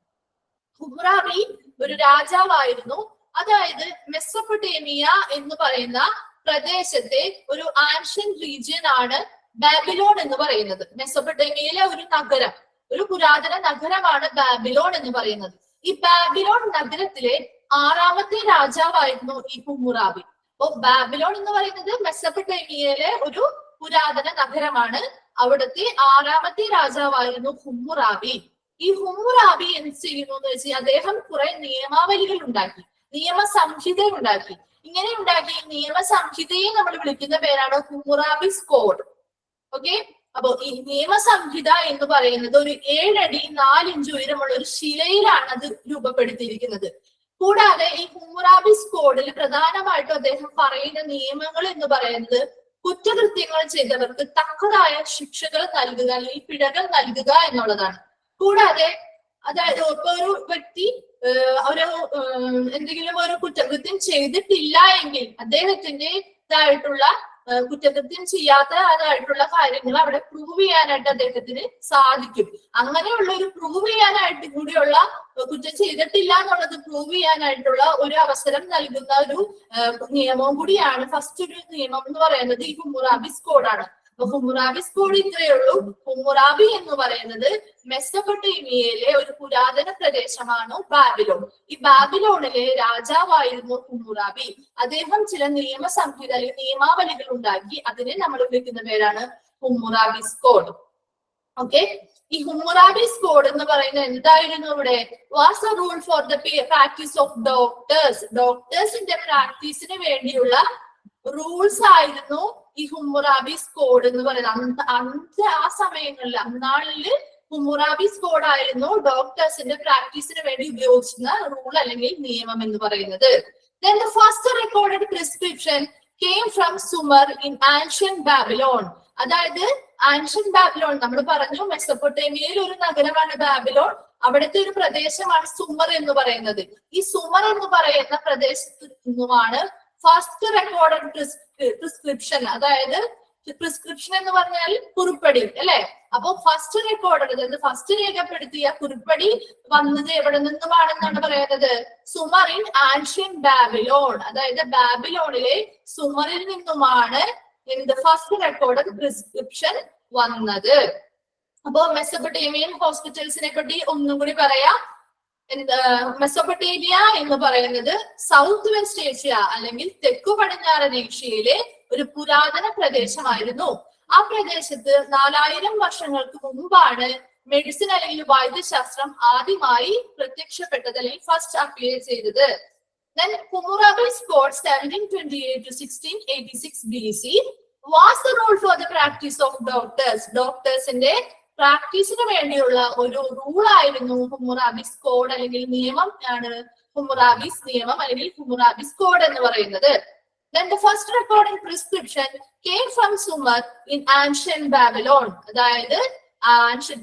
ഹമ്മുറാബി ഒരു രാജാവായിരുന്നു. അതായത് മെസപ്പൊട്ടേമിയ എന്ന് പറയുന്ന പ്രദേശത്തെ ഒരു ആൻഷ്യൻ റീജിയൻ ആണ് ബാബിലോൺ എന്ന് പറയുന്നത്. മെസപ്പൊട്ടേമിയയിലെ ഒരു നഗരം, ഒരു പുരാതന നഗരമാണ് ബാബിലോൺ എന്ന് പറയുന്നത്. ഈ ബാബിലോൺ നഗരത്തിലെ 6ാമത്തെ രാജാവായിരുന്നു ഈ ഹമ്മുറാബി. അപ്പൊ ബാബിലോൺ എന്ന് പറയുന്നത് മെസപ്പൊട്ടേമിയയിലെ ഒരു പുരാതന നഗരമാണ്. അവിടുത്തെ 6ാമത്തെ രാജാവായിരുന്നു ഹമ്മുറാബി. ഈ ഹമ്മുറാബി എന്ത് ചെയ്യുന്നു എന്ന് വെച്ചാൽ അദ്ദേഹം കുറെ നിയമാവലികൾ ഉണ്ടാക്കി, നിയമസംഹിത ഉണ്ടാക്കി. ഇങ്ങനെ ഉണ്ടാക്കി നിയമസംഹിതയെ നമ്മൾ വിളിക്കുന്ന പേരാണ് ഹമ്മുറാബിസ് കോഡ്. ഓക്കെ. അപ്പൊ ഈ നിയമസംഹിത എന്ന് പറയുന്നത് ഒരു 7 അടി 4 ഇഞ്ച് ഉയരമുള്ള ഒരു ശിലയിലാണ് അത് രൂപപ്പെടുത്തിയിരിക്കുന്നത്. കൂടാതെ ഈ ഹമ്മുറാബിസ് കോഡിൽ പ്രധാനമായിട്ടും അദ്ദേഹം പറയുന്ന നിയമങ്ങൾ എന്ന് പറയുന്നത് കുറ്റകൃത്യങ്ങൾ ചെയ്തവർക്ക് തക്കതായ ശിക്ഷകൾ നൽകുക അല്ലെങ്കിൽ പിഴകൾ നൽകുക എന്നുള്ളതാണ്. കൂടാതെ അതായത് ഒരു വ്യക്തി എന്തെങ്കിലും ഒരു കുറ്റകൃത്യം ചെയ്തിട്ടില്ല എങ്കിൽ അദ്ദേഹത്തിന്റെ ഇതായിട്ടുള്ള കുറ്റകൃത്യം ചെയ്യാത്തതായിട്ടുള്ള കാര്യങ്ങൾ അവിടെ പ്രൂവ് ചെയ്യാനായിട്ട് അദ്ദേഹത്തിന് സാധിക്കും. അങ്ങനെയുള്ള ഒരു പ്രൂവ് ചെയ്യാനായിട്ട് കൂടിയുള്ള കുറ്റം ചെയ്തിട്ടില്ല എന്നുള്ളത് പ്രൂവ് ചെയ്യാനായിട്ടുള്ള ഒരു അവസരം നൽകുന്ന ഒരു നിയമവും കൂടിയാണ് ഫസ്റ്റ് ഒരു നിയമം എന്ന് പറയുന്നത് ഈ ഹമ്മുറാബിസ് കോഡാണ്. അപ്പൊ ഹമ്മുറാബിസ് കോഡ് ഇത്രയേ ഉള്ളൂ. ഹമ്മുറാബി എന്ന് പറയുന്നത് മെസൊപ്പൊട്ടേമിയയിലെ ഒരു പുരാതന പ്രദേശമാണ് ബാബിലോൺ. ഈ ബാബിലോണിലെ രാജാവായിരുന്നു ഹമ്മുറാബി. അദ്ദേഹം ചില നിയമ സംഹിത അല്ലെങ്കിൽ നിയമാവലികൾ ഉണ്ടാക്കി. അതിനെ നമ്മൾ വിളിക്കുന്ന പേരാണ് ഹമ്മുറാബിസ് കോഡ്. ഓക്കെ, ഈ ഹമ്മുറാബിസ് കോഡ് എന്ന് പറയുന്നത് എന്തായിരുന്നു? ഇവിടെ was a rule for the practice of doctors. ഡോക്ടേഴ്സിന്റെ പ്രാക്ടീസിന് വേണ്ടിയുള്ള റൂൾസ് ആയിരുന്നു ഈ ഹമ്മുറാബിസ് കോഡ് എന്ന് പറയുന്നത്. അന്ന് ആ സമയങ്ങളിൽ അന്നാളില് ഹമ്മുറാബിസ് കോഡ് ആയിരുന്നു ഡോക്ടേഴ്സിന്റെ പ്രാക്ടീസിന് വേണ്ടി ഉപയോഗിച്ചിരുന്ന റൂൾ അല്ലെങ്കിൽ നിയമം എന്ന് പറയുന്നത്. Then the first recorded prescription came from Sumer in ancient Babylon. അതായത് ആൻഷ്യന്റ് ബാബിലോൺ നമ്മൾ പറഞ്ഞു മെസൊപ്പൊട്ടേമിയയിൽ ഒരു നഗരമാണ് ബാബിലോൺ. അവിടുത്തെ ഒരു പ്രദേശമാണ് സുമർ എന്ന് പറയുന്നത്. ഈ സുമർ എന്ന് പറയുന്ന പ്രദേശത്ത് നിന്നുമാണ് ഫസ്റ്റ് റെക്കോർഡഡ് പ്രിസ്ക്രിപ്ഷൻ, അതായത് പ്രിസ്ക്രിപ്ഷൻ എന്ന് പറഞ്ഞാൽ കുറിപ്പടി അല്ലെ. അപ്പൊ ഫസ്റ്റ് റെക്കോർഡഡ്, അതായത് ഫസ്റ്റ് രേഖപ്പെടുത്തിയ കുറിപ്പടി വന്നത് എവിടെ നിന്നുമാണെന്നാണ് പറയുന്നത്? സുമർ ഇൻ ആൻഷ്യന്റ് ബാബിലോൺ, അതായത് ബാബിലോണിലെ സുമറിൽ നിന്നുമാണ് ഫസ്റ്റ് റെക്കോർഡഡ് പ്രിസ്ക്രിപ്ഷൻ വന്നത്. അപ്പോ മെസൊപ്പൊട്ടേമിയൻ ഹോസ്പിറ്റൽസിനെ പറ്റി ഒന്നും കൂടി പറയാം. മെസൊപ്പൊട്ടേമിയ എന്ന് പറയുന്നത് സൗത്ത് വെസ്റ്റ് ഏഷ്യ അല്ലെങ്കിൽ തെക്കു പടിഞ്ഞാറൻ ഏഷ്യയിലെ ഒരു പുരാതന പ്രദേശമായിരുന്നു. ആ പ്രദേശത്ത് 4000 വർഷങ്ങൾക്ക് മുമ്പാണ് മെഡിസിൻ അല്ലെങ്കിൽ വൈദ്യശാസ്ത്രം ആദ്യമായി പ്രത്യക്ഷപ്പെട്ടത് അല്ലെങ്കിൽ ഫസ്റ്റ് അപ്പിയർ ചെയ്തത്. Then Hammurabi's code 1728 to 1686 BC was the rule for the practice of doctors. ഡോക്ടേഴ്സിന്റെ പ്രാക്ടീസിന് വേണ്ടിയുള്ള ഒരു റൂൾ ആയിരുന്നു ഹമ്മുറാബിസ് കോഡ് അല്ലെങ്കിൽ നിയമം ആണ് ഹമ്മുറാബിസ് നിയമം അല്ലെങ്കിൽ ഹമ്മുറാബിസ് കോഡ് എന്ന് പറയുന്നത്. Then the first recorded prescription came from Sumer in ancient Babylon. അതായത്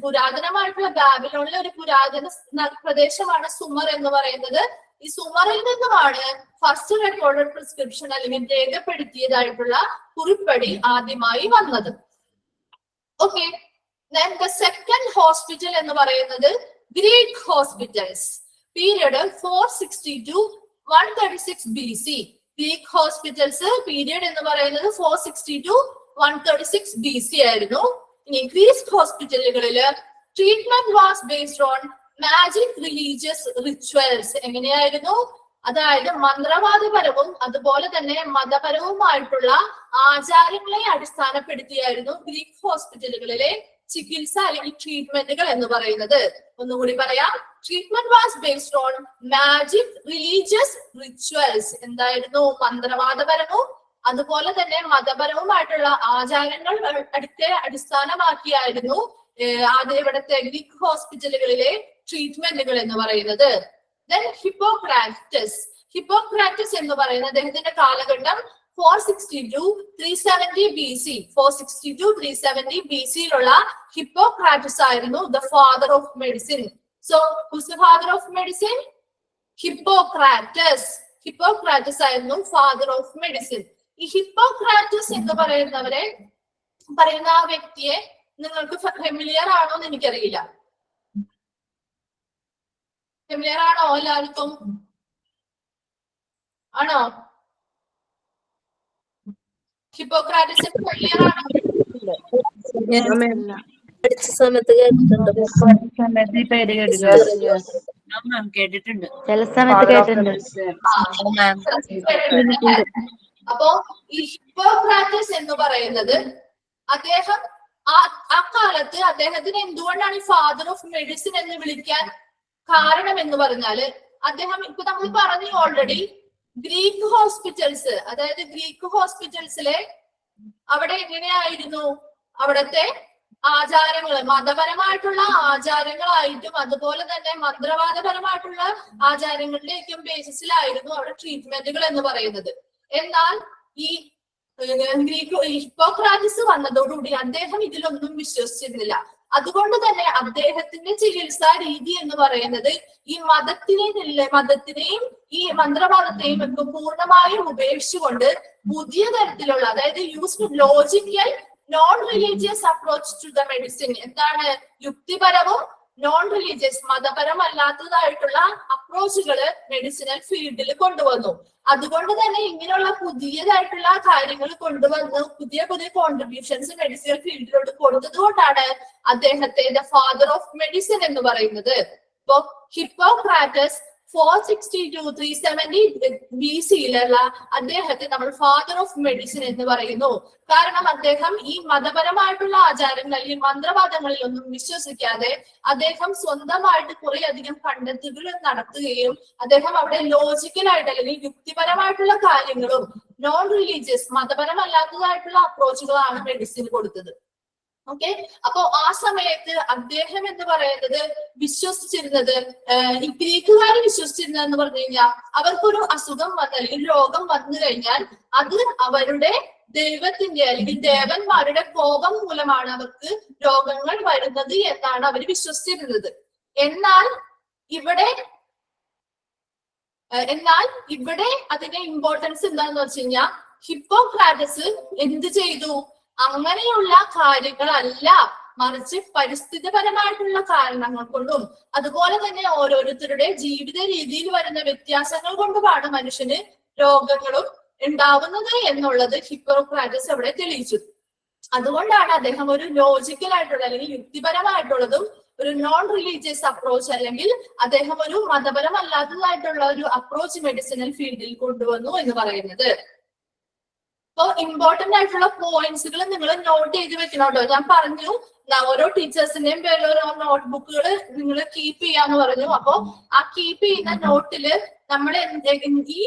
പുരാതനമായിട്ടുള്ള ബാബിലോണിലെ ഒരു പുരാതന പ്രദേശമാണ് സുമർ എന്ന് പറയുന്നത്. ഈ സുമറിൽ നിന്നുമാണ് ഫസ്റ്റ് റെക്കോർഡഡ് പ്രിസ്ക്രിപ്ഷൻ അല്ലെങ്കിൽ രേഖപ്പെടുത്തിയതായിട്ടുള്ള കുറിപ്പടി ആദ്യമായി വന്നത്. Okay, then the second hospital എന്ന് പറയുന്നത് Greek hospitals. Period 460 to 136 BC. Greek hospitals period എന്ന് പറയുന്നത് 460 to 136 BC ആയിരുന്നു. ഇനി ഗ്രീക്ക് ഹോസ്പിറ്റലുകളില് treatment was based on magic religious rituals. എങ്ങനെയായിരുന്നു? അതായത് മന്ത്രവാദപരവും അതുപോലെ തന്നെ മതപരവുമായിട്ടുള്ള ആചാരങ്ങളെ അടിസ്ഥാനപ്പെടുത്തിയായിരുന്നു ഗ്രീക്ക് ഹോസ്പിറ്റലുകളിലെ ചികിത്സ അല്ലെങ്കിൽ ട്രീറ്റ്മെന്റുകൾ എന്ന് പറയുന്നത്. ഒന്നുകൂടി പറയാം, treatment was based on magic religious rituals. എന്തായിരുന്നു? മന്ത്രവാദപരവും അതുപോലെ തന്നെ മതപരവുമായിട്ടുള്ള ആചാരങ്ങൾ അടിസ്ഥാനമാക്കിയായിരുന്നു ആദ്യ ഇവിടുത്തെ ഗ്രീക്ക് ഹോസ്പിറ്റലുകളിലെ ട്രീറ്റ്മെന്റുകൾ എന്ന് പറയുന്നത്. Then ഹിപ്പോക്രാറ്റസ് എന്ന് പറയുന്നത് അദ്ദേഹത്തിന്റെ കാലഘട്ടം 460 to 370 BC. 460 to 370 BC യിലുള്ള ഹിപ്പോക്രാറ്റസ് ആയിരുന്നു the father of medicine. So who's the father of medicine? Hippocrates ആയിരുന്നു father of medicine. ഈ ഹിപ്പോക്രാറ്റസ് എന്ന് പറയുന്ന ആ വ്യക്തിയെ നിങ്ങൾക്ക് ഫെമിലിയർ ആണോ എന്ന് എനിക്കറിയില്ല. ഫെമിലിയർ ആണോ എല്ലാവർക്കും? ആണോ? ഹിപ്പോക്രാറ്റസ് ഫെമിലിയർ ആണോ? പഠിച്ച സമയത്ത് കേട്ടിട്ടുണ്ട്. കേട്ടിട്ടുണ്ട്, ചില സമയത്ത് കേട്ടിട്ടുണ്ട്. അപ്പോ ഈ ഹിപ്പോക്രാറ്റസ് എന്ന് പറയുന്നത് അദ്ദേഹം ആ കാലത്ത് അദ്ദേഹത്തിന് എന്തുകൊണ്ടാണ് ഈ ഫാദർ ഓഫ് മെഡിസിൻ എന്ന് വിളിക്കാൻ കാരണം എന്ന് പറഞ്ഞാല് അദ്ദേഹം ഇപ്പൊ നമ്മൾ പറഞ്ഞു ഓൾറെഡി ഗ്രീക്ക് ഹോസ്പിറ്റൽസ്, അതായത് ഗ്രീക്ക് ഹോസ്പിറ്റൽസിലെ അവിടെ എങ്ങനെയായിരുന്നു അവിടത്തെ ആചാരങ്ങൾ, മതപരമായിട്ടുള്ള ആചാരങ്ങളായിട്ടും അതുപോലെ തന്നെ മന്ത്രവാദപരമായിട്ടുള്ള ആചാരങ്ങളുടെയൊക്കെ ബേസിസിലായിരുന്നു അവിടെ ട്രീറ്റ്മെന്റുകൾ എന്ന് പറയുന്നത്. എന്നാൽ ഈ ഹിപ്പോക്രാറ്റസ് വന്നതോടുകൂടി അദ്ദേഹം ഇതിലൊന്നും വിശ്വസിച്ചിരുന്നില്ല. അതുകൊണ്ട് തന്നെ അദ്ദേഹത്തിന്റെ ചികിത്സാ രീതി എന്ന് പറയുന്നത് ഈ മതത്തിനെയും ഈ മന്ത്രവാദത്തെയും ഒക്കെ പൂർണ്ണമായും ഉപേക്ഷിച്ചുകൊണ്ട് പുതിയ തരത്തിലുള്ള, അതായത് used logical non religious approach to the medicine, എന്താണ് യുക്തിപരവും നോൺ റിലീജിയസ് മതപരമല്ലാത്തതായിട്ടുള്ള അപ്രോച്ചുകള് മെഡിസിനൽ ഫീൽഡിൽ കൊണ്ടുവന്നു. അതുകൊണ്ട് തന്നെ ഇങ്ങനെയുള്ള പുതിയതായിട്ടുള്ള കാര്യങ്ങൾ കൊണ്ടുവന്ന് പുതിയ പുതിയ കോൺട്രിബ്യൂഷൻസ് മെഡിസിനൽ ഫീൽഡിലോട്ട് കൊടുത്തത് കൊണ്ടാണ് അദ്ദേഹത്തെ ദ ഫാദർ ഓഫ് മെഡിസിൻ എന്ന് പറയുന്നത്. ഇപ്പൊ ഹിപ്പോക്രാറ്റസ് 460 to 370 BC-യിലുള്ള അദ്ദേഹത്തെ നമ്മൾ ഫാദർ ഓഫ് മെഡിസിൻ എന്ന് പറയുന്നു. കാരണം അദ്ദേഹം ഈ മതപരമായിട്ടുള്ള ആചാരങ്ങൾ അല്ലെങ്കിൽ മന്ത്രവാദങ്ങളിലൊന്നും വിശ്വസിക്കാതെ അദ്ദേഹം സ്വന്തമായിട്ട് കുറെ അധികം കണ്ടെത്തലുകൾ നടത്തുകയും അദ്ദേഹം അവിടെ ലോജിക്കലായിട്ട് അല്ലെങ്കിൽ യുക്തിപരമായിട്ടുള്ള കാര്യങ്ങളും നോൺ റിലീജിയസ് മതപരമല്ലാത്തതായിട്ടുള്ള അപ്രോച്ചുകളാണ് മെഡിസിന് കൊടുത്തത്. ഓക്കെ, അപ്പോ ആ സമയത്ത് അദ്ദേഹം എന്ന് പറയുന്നത് വിശ്വസിച്ചിരുന്നത്, ഈ ഗ്രീക്കുകാർ വിശ്വസിച്ചിരുന്നത് എന്ന് പറഞ്ഞു കഴിഞ്ഞാൽ അവർക്കൊരു അസുഖം വന്ന് അല്ലെങ്കിൽ രോഗം വന്നു കഴിഞ്ഞാൽ അത് അവരുടെ ദൈവത്തിന്റെ അല്ലെങ്കിൽ ദേവന്മാരുടെ കോപം മൂലമാണ് അവർക്ക് രോഗങ്ങൾ വരുന്നത് എന്നാണ് അവർ വിശ്വസിച്ചിരുന്നത്. എന്നാൽ ഇവിടെ അതിന്റെ ഇമ്പോർട്ടൻസ് എന്താണെന്ന് വെച്ച് കഴിഞ്ഞാൽ ഹിപ്പോക്രാറ്റസ് എന്ത് ചെയ്തു? അങ്ങനെയുള്ള കാര്യങ്ങളല്ല, മറിച്ച് പരിസ്ഥിതിപരമായിട്ടുള്ള കാരണങ്ങൾ കൊണ്ടും അതുപോലെ തന്നെ ഓരോരുത്തരുടെ ജീവിത രീതിയിൽ വരുന്ന വ്യത്യാസങ്ങൾ കൊണ്ടുമാണ് മനുഷ്യന് രോഗങ്ങളും ഉണ്ടാവുന്നത് എന്നുള്ളത് ഹിപ്പോക്രാറ്റസ് അവിടെ തെളിയിച്ചു. അതുകൊണ്ടാണ് അദ്ദേഹം ഒരു ലോജിക്കൽ ആയിട്ടുള്ള അല്ലെങ്കിൽ യുക്തിപരമായിട്ടുള്ളതും ഒരു നോൺ റിലീജിയസ് അപ്രോച്ച് അല്ലെങ്കിൽ അദ്ദേഹം ഒരു മതപരമല്ലാത്തതായിട്ടുള്ള ഒരു അപ്രോച്ച് മെഡിസിനൽ ഫീൽഡിൽ കൊണ്ടുവന്നു എന്ന് പറയുന്നത്. അപ്പൊ ഇമ്പോർട്ടന്റ് ആയിട്ടുള്ള പോയിന്റ്സുകൾ നിങ്ങൾ നോട്ട് ചെയ്ത് വെക്കണം കേട്ടോ. ഞാൻ പറഞ്ഞു ഓരോ ടീച്ചേഴ്സിന്റെയും പേരിൽ ഓരോ നോട്ട്ബുക്കുകൾ നിങ്ങൾ കീപ്പ് ചെയ്യാന്ന് പറഞ്ഞു. അപ്പൊ ആ കീപ്പ് ചെയ്യുന്ന നോട്ടില് നമ്മൾ ഈ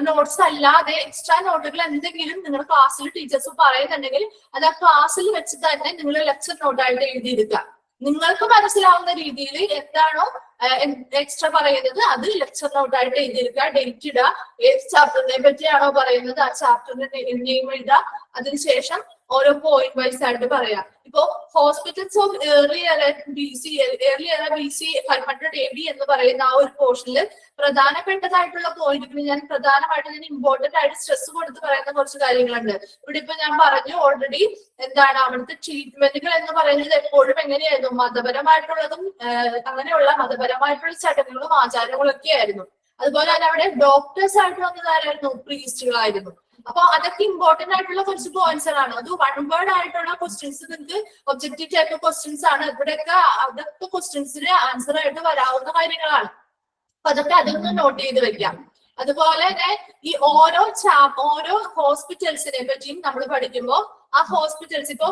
നോട്ട്സ് അല്ലാതെ എക്സ്ട്രാ നോട്ടുകൾ എന്തെങ്കിലും നിങ്ങളുടെ ക്ലാസ്സിൽ ടീച്ചേഴ്സ് പറയുന്നുണ്ടെങ്കിൽ അത് ആ ക്ലാസ്സിൽ വെച്ച് തന്നെ നിങ്ങൾ ലെക്ചർ നോട്ടായിട്ട് എഴുതിയെടുക്കുക. നിങ്ങൾക്ക് മനസ്സിലാവുന്ന രീതിയിൽ എന്താണോ എക്സ്ട്രാ പറയുന്നത് അത് ലെക്ചർ നോട്ടായിട്ട് എഴുതിയെടുക്കുക. ഡേറ്റ് ഇടുക, ഏത് ചാപ്റ്ററിനെ പറ്റിയാണോ പറയുന്നത് ആ ചാപ്റ്ററിന്റെ നെയിം എഴുതുക. അതിനുശേഷം ഓരോ പോയിന്റ് വൈസ് ആയിട്ട് പറയാം. ഇപ്പോ ഹോസ്പിറ്റൽസ് ഓഫ് ഏർലി എറ BC 500 AD എന്ന് പറയുന്ന ആ ഒരു പോർഷനിൽ പ്രധാനപ്പെട്ടതായിട്ടുള്ള പോയിന്റുകൾ ഞാൻ ഇമ്പോർട്ടന്റ് ആയിട്ട് സ്ട്രെസ് കൊടുത്ത് പറയുന്ന കുറച്ച് കാര്യങ്ങളുണ്ട്. ഇവിടെ ഇപ്പൊ ഞാൻ പറഞ്ഞു ഓൾറെഡി എന്താണ് അവിടുത്തെ ട്രീറ്റ്മെന്റുകൾ എന്ന് പറയുന്നത് എപ്പോഴും എങ്ങനെയായിരുന്നു? മതപരമായിട്ടുള്ളതും അങ്ങനെയുള്ള മതപരമായിട്ടുള്ള ചടങ്ങുകളും ആചാരങ്ങളും ഒക്കെ ആയിരുന്നു. അതുപോലെ തന്നെ അവിടെ ഡോക്ടേഴ്സ് ആയിട്ട് വന്നതാരായിരുന്നു? പ്രീസ്റ്റുകളായിരുന്നു. അപ്പൊ അതൊക്കെ ഇമ്പോർട്ടന്റ് ആയിട്ടുള്ള കുറച്ച് പോയിന്റ്സ് ആണ്. അത് വൺ വേർഡ് ആയിട്ടുള്ള ക്വസ്റ്റ്യൻസ്, നിങ്ങൾക്ക് ഒബ്ജക്റ്റീവ് ടൈപ്പ് ക്വസ്റ്റ്യൻസ് ആണ്. അതൊക്കെ ക്വസ്റ്റ്യൻസിന് ആൻസർ ആയിട്ട് വരാവുന്ന കാര്യങ്ങളാണ്. അപ്പൊ അതൊന്ന് നോട്ട് ചെയ്ത് വെക്കാം. അതുപോലെ തന്നെ ഈ ഓരോ ഹോസ്പിറ്റൽസിനെ പറ്റിയും നമ്മൾ പഠിക്കുമ്പോൾ ആ ഹോസ്പിറ്റൽസ് ഇപ്പൊ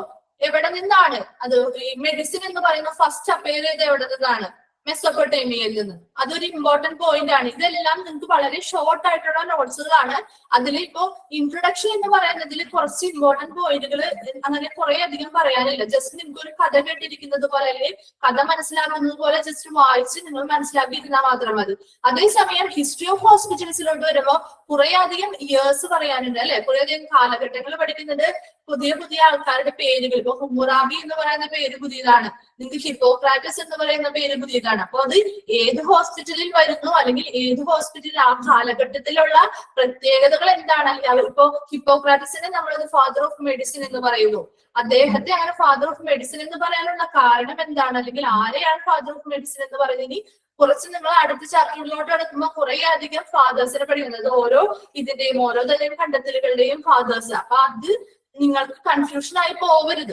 എവിടെ നിന്നാണ് അത് ഈ മെഡിസിൻ എന്ന് പറയുന്ന ഫസ്റ്റ് അപ്പയർ ചെയ്ത് എവിടെ നിന്നാണ്? മെസോപ്പൊട്ടേമിയയിൽ നിന്ന്. അതൊരു ഇമ്പോർട്ടന്റ് പോയിന്റ് ആണ്. ഇതെല്ലാം നിങ്ങൾക്ക് വളരെ ഷോർട്ട് ആയിട്ടുള്ള നോട്ട്സുകളാണ്. അതിൽ ഇപ്പോ ഇൻട്രൊഡക്ഷൻ എന്ന് പറയുന്നതിൽ കുറച്ച് ഇമ്പോർട്ടന്റ് പോയിന്റുകൾ അങ്ങനെ കുറെ അധികം പറയാനില്ല. ജസ്റ്റ് നിങ്ങൾക്ക് ഒരു കഥ കേട്ടിരിക്കുന്നത് പോലെ അല്ലെങ്കിൽ കഥ മനസ്സിലാക്കുന്നത് പോലെ ജസ്റ്റ് വായിച്ച് നിങ്ങൾ മനസ്സിലാക്കിയിരുന്നാൽ മാത്രം മതി. അതേസമയം ഹിസ്റ്ററി ഓഫ് ഹോസ്പിറ്റൽസിലോട്ട് വരുമ്പോൾ കുറെ അധികം ഇയേഴ്സ് പറയാനുണ്ട് അല്ലെ, കുറെ അധികം കാലഘട്ടങ്ങൾ പഠിക്കുന്നുണ്ട്. പുതിയ ആൾക്കാരുടെ പേരുകൾ, ഇപ്പൊ ഹുമുറാബി എന്ന് പറയുന്ന പേര് പുതിയതാണ്, നിങ്ങൾക്ക് ഹിപ്പോക്രാറ്റസ് എന്ന് പറയുന്ന പേര് പുതിയതാണ്. അപ്പൊ അത് ഏത് ഹോസ്പിറ്റലിൽ വരുന്നു അല്ലെങ്കിൽ ഏത് ഹോസ്പിറ്റലിൽ ആ കാലഘട്ടത്തിലുള്ള പ്രത്യേകതകൾ എന്താണ്? ഇപ്പോ ഹിപ്പോക്രാറ്റസിനെ നമ്മളത് ഫാദർ ഓഫ് മെഡിസിൻ എന്ന് പറയുന്നു. അദ്ദേഹത്തെ അങ്ങനെ ഫാദർ ഓഫ് മെഡിസിൻ എന്ന് പറയാനുള്ള കാരണം എന്താണ്, അല്ലെങ്കിൽ ആരെയാണ് ഫാദർ ഓഫ് മെഡിസിൻ എന്ന് പറയുന്നത്? കുറച്ച് നിങ്ങൾ അടുത്ത ചാപ്റ്ററിലോട്ട് എടുക്കുമ്പോൾ കുറെ അധികം ഫാദേഴ്സിനെ പഠിക്കുന്നത്, ഓരോ ഇതിന്റെയും ഓരോ തരം കണ്ടെത്തലുകളുടെയും ഫാദേഴ്സ്. അപ്പൊ അത് നിങ്ങൾക്ക് കൺഫ്യൂഷൻ ആയി പോവരുത്.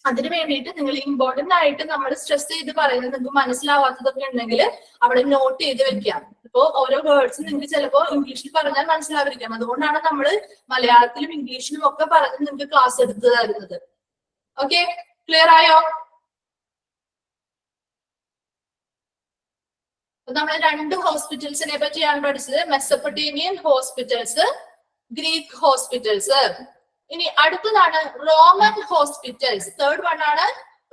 അതിന് വേണ്ടിയിട്ട് നിങ്ങൾ ഇമ്പോർട്ടന്റ് ആയിട്ട് നമ്മൾ സ്ട്രെസ് ചെയ്ത് പറയുന്നത് നിങ്ങൾക്ക് മനസ്സിലാവാത്തതൊക്കെ ഉണ്ടെങ്കിൽ അവിടെ നോട്ട് ചെയ്ത് വെക്കാം. ഇപ്പോ ഓരോ വേർഡ്സ് നിങ്ങൾക്ക് ചിലപ്പോ ഇംഗ്ലീഷിൽ പറഞ്ഞാൽ മനസ്സിലാവിരിക്കാം. അതുകൊണ്ടാണ് നമ്മൾ മലയാളത്തിലും ഇംഗ്ലീഷിലും ഒക്കെ പറഞ്ഞ് നിങ്ങൾക്ക് ക്ലാസ് എടുത്ത് തരുന്നത്. ഓക്കെ, ക്ലിയർ ആയോ? നമ്മൾ രണ്ട് ഹോസ്പിറ്റൽസിനെ പറ്റിയാണ് പഠിച്ചത്, മെസോപ്പൊട്ടേമിയൻ ഹോസ്പിറ്റൽസ്, ഗ്രീക്ക് ഹോസ്പിറ്റൽസ്. ഇനി അടുത്തതാണ് റോമൻ ഹോസ്പിറ്റൽസ്. തേർഡ് വൺ ആണ്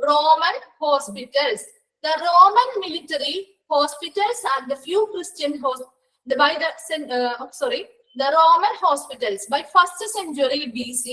Roman hospitals. The Roman military hospitals and the few Christian the Roman hospitals. By 1st century BC,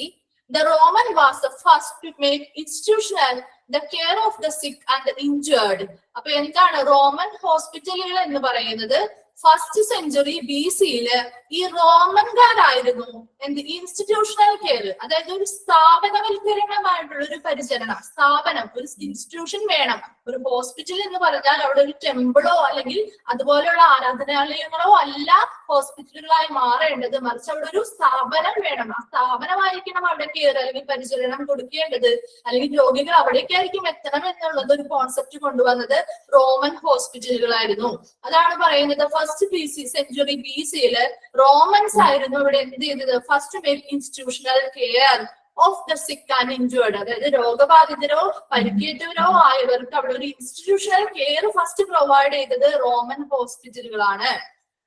the Roman was the first to make institutional the care of the sick and the injured. അപ്പൊ എന്താണ് Roman ഹോസ്പിറ്റലുകൾ എന്ന് പറയുന്നത്? First century BC-യില് ഈ റോമൻകാരായിരുന്നു എന്ത് institutional care, അതായത് ഒരു സ്ഥാപനവൽക്കരണമായിട്ടുള്ള ഒരു പരിചരണം. സ്ഥാപനം, ഒരു ഇൻസ്റ്റിറ്റ്യൂഷൻ വേണം. ഒരു ഹോസ്പിറ്റൽ എന്ന് പറഞ്ഞാൽ അവിടെ ഒരു ടെമ്പിളോ അല്ലെങ്കിൽ അതുപോലെയുള്ള ആരാധനാലയങ്ങളോ അല്ല ഹോസ്പിറ്റലുകളായി മാറേണ്ടത്, മറിച്ച് അവിടെ ഒരു സ്ഥാപനം വേണം. ആ സ്ഥാപനമായിരിക്കണം അവിടെ കെയർ അല്ലെങ്കിൽ പരിചരണം കൊടുക്കേണ്ടത്, അല്ലെങ്കിൽ രോഗികൾ അവിടേക്കായിരിക്കും എത്തണം എന്നുള്ളത് ഒരു കോൺസെപ്റ്റ് കൊണ്ടുവന്നത് റോമൻ ഹോസ്പിറ്റലുകളായിരുന്നു. അതാണ് പറയുന്നത് ഫസ്റ്റ് സെഞ്ചുറി BC-യില് റോമൻസ് ആയിരുന്നു ഇവിടെ എന്ത് ചെയ്തത്? First make institutional care of the സിക്ക് ആൻഡ് ഇൻജുവേർഡ്, അതായത് രോഗബാധിതരോ പരിക്കേറ്റവരോ ആയവർക്ക് അവിടെ ഒരു ഇൻസ്റ്റിറ്റ്യൂഷണൽ കെയർ ഫസ്റ്റ് പ്രൊവൈഡ് ചെയ്തത് Roman ഹോസ്പിറ്റലുകളാണ്.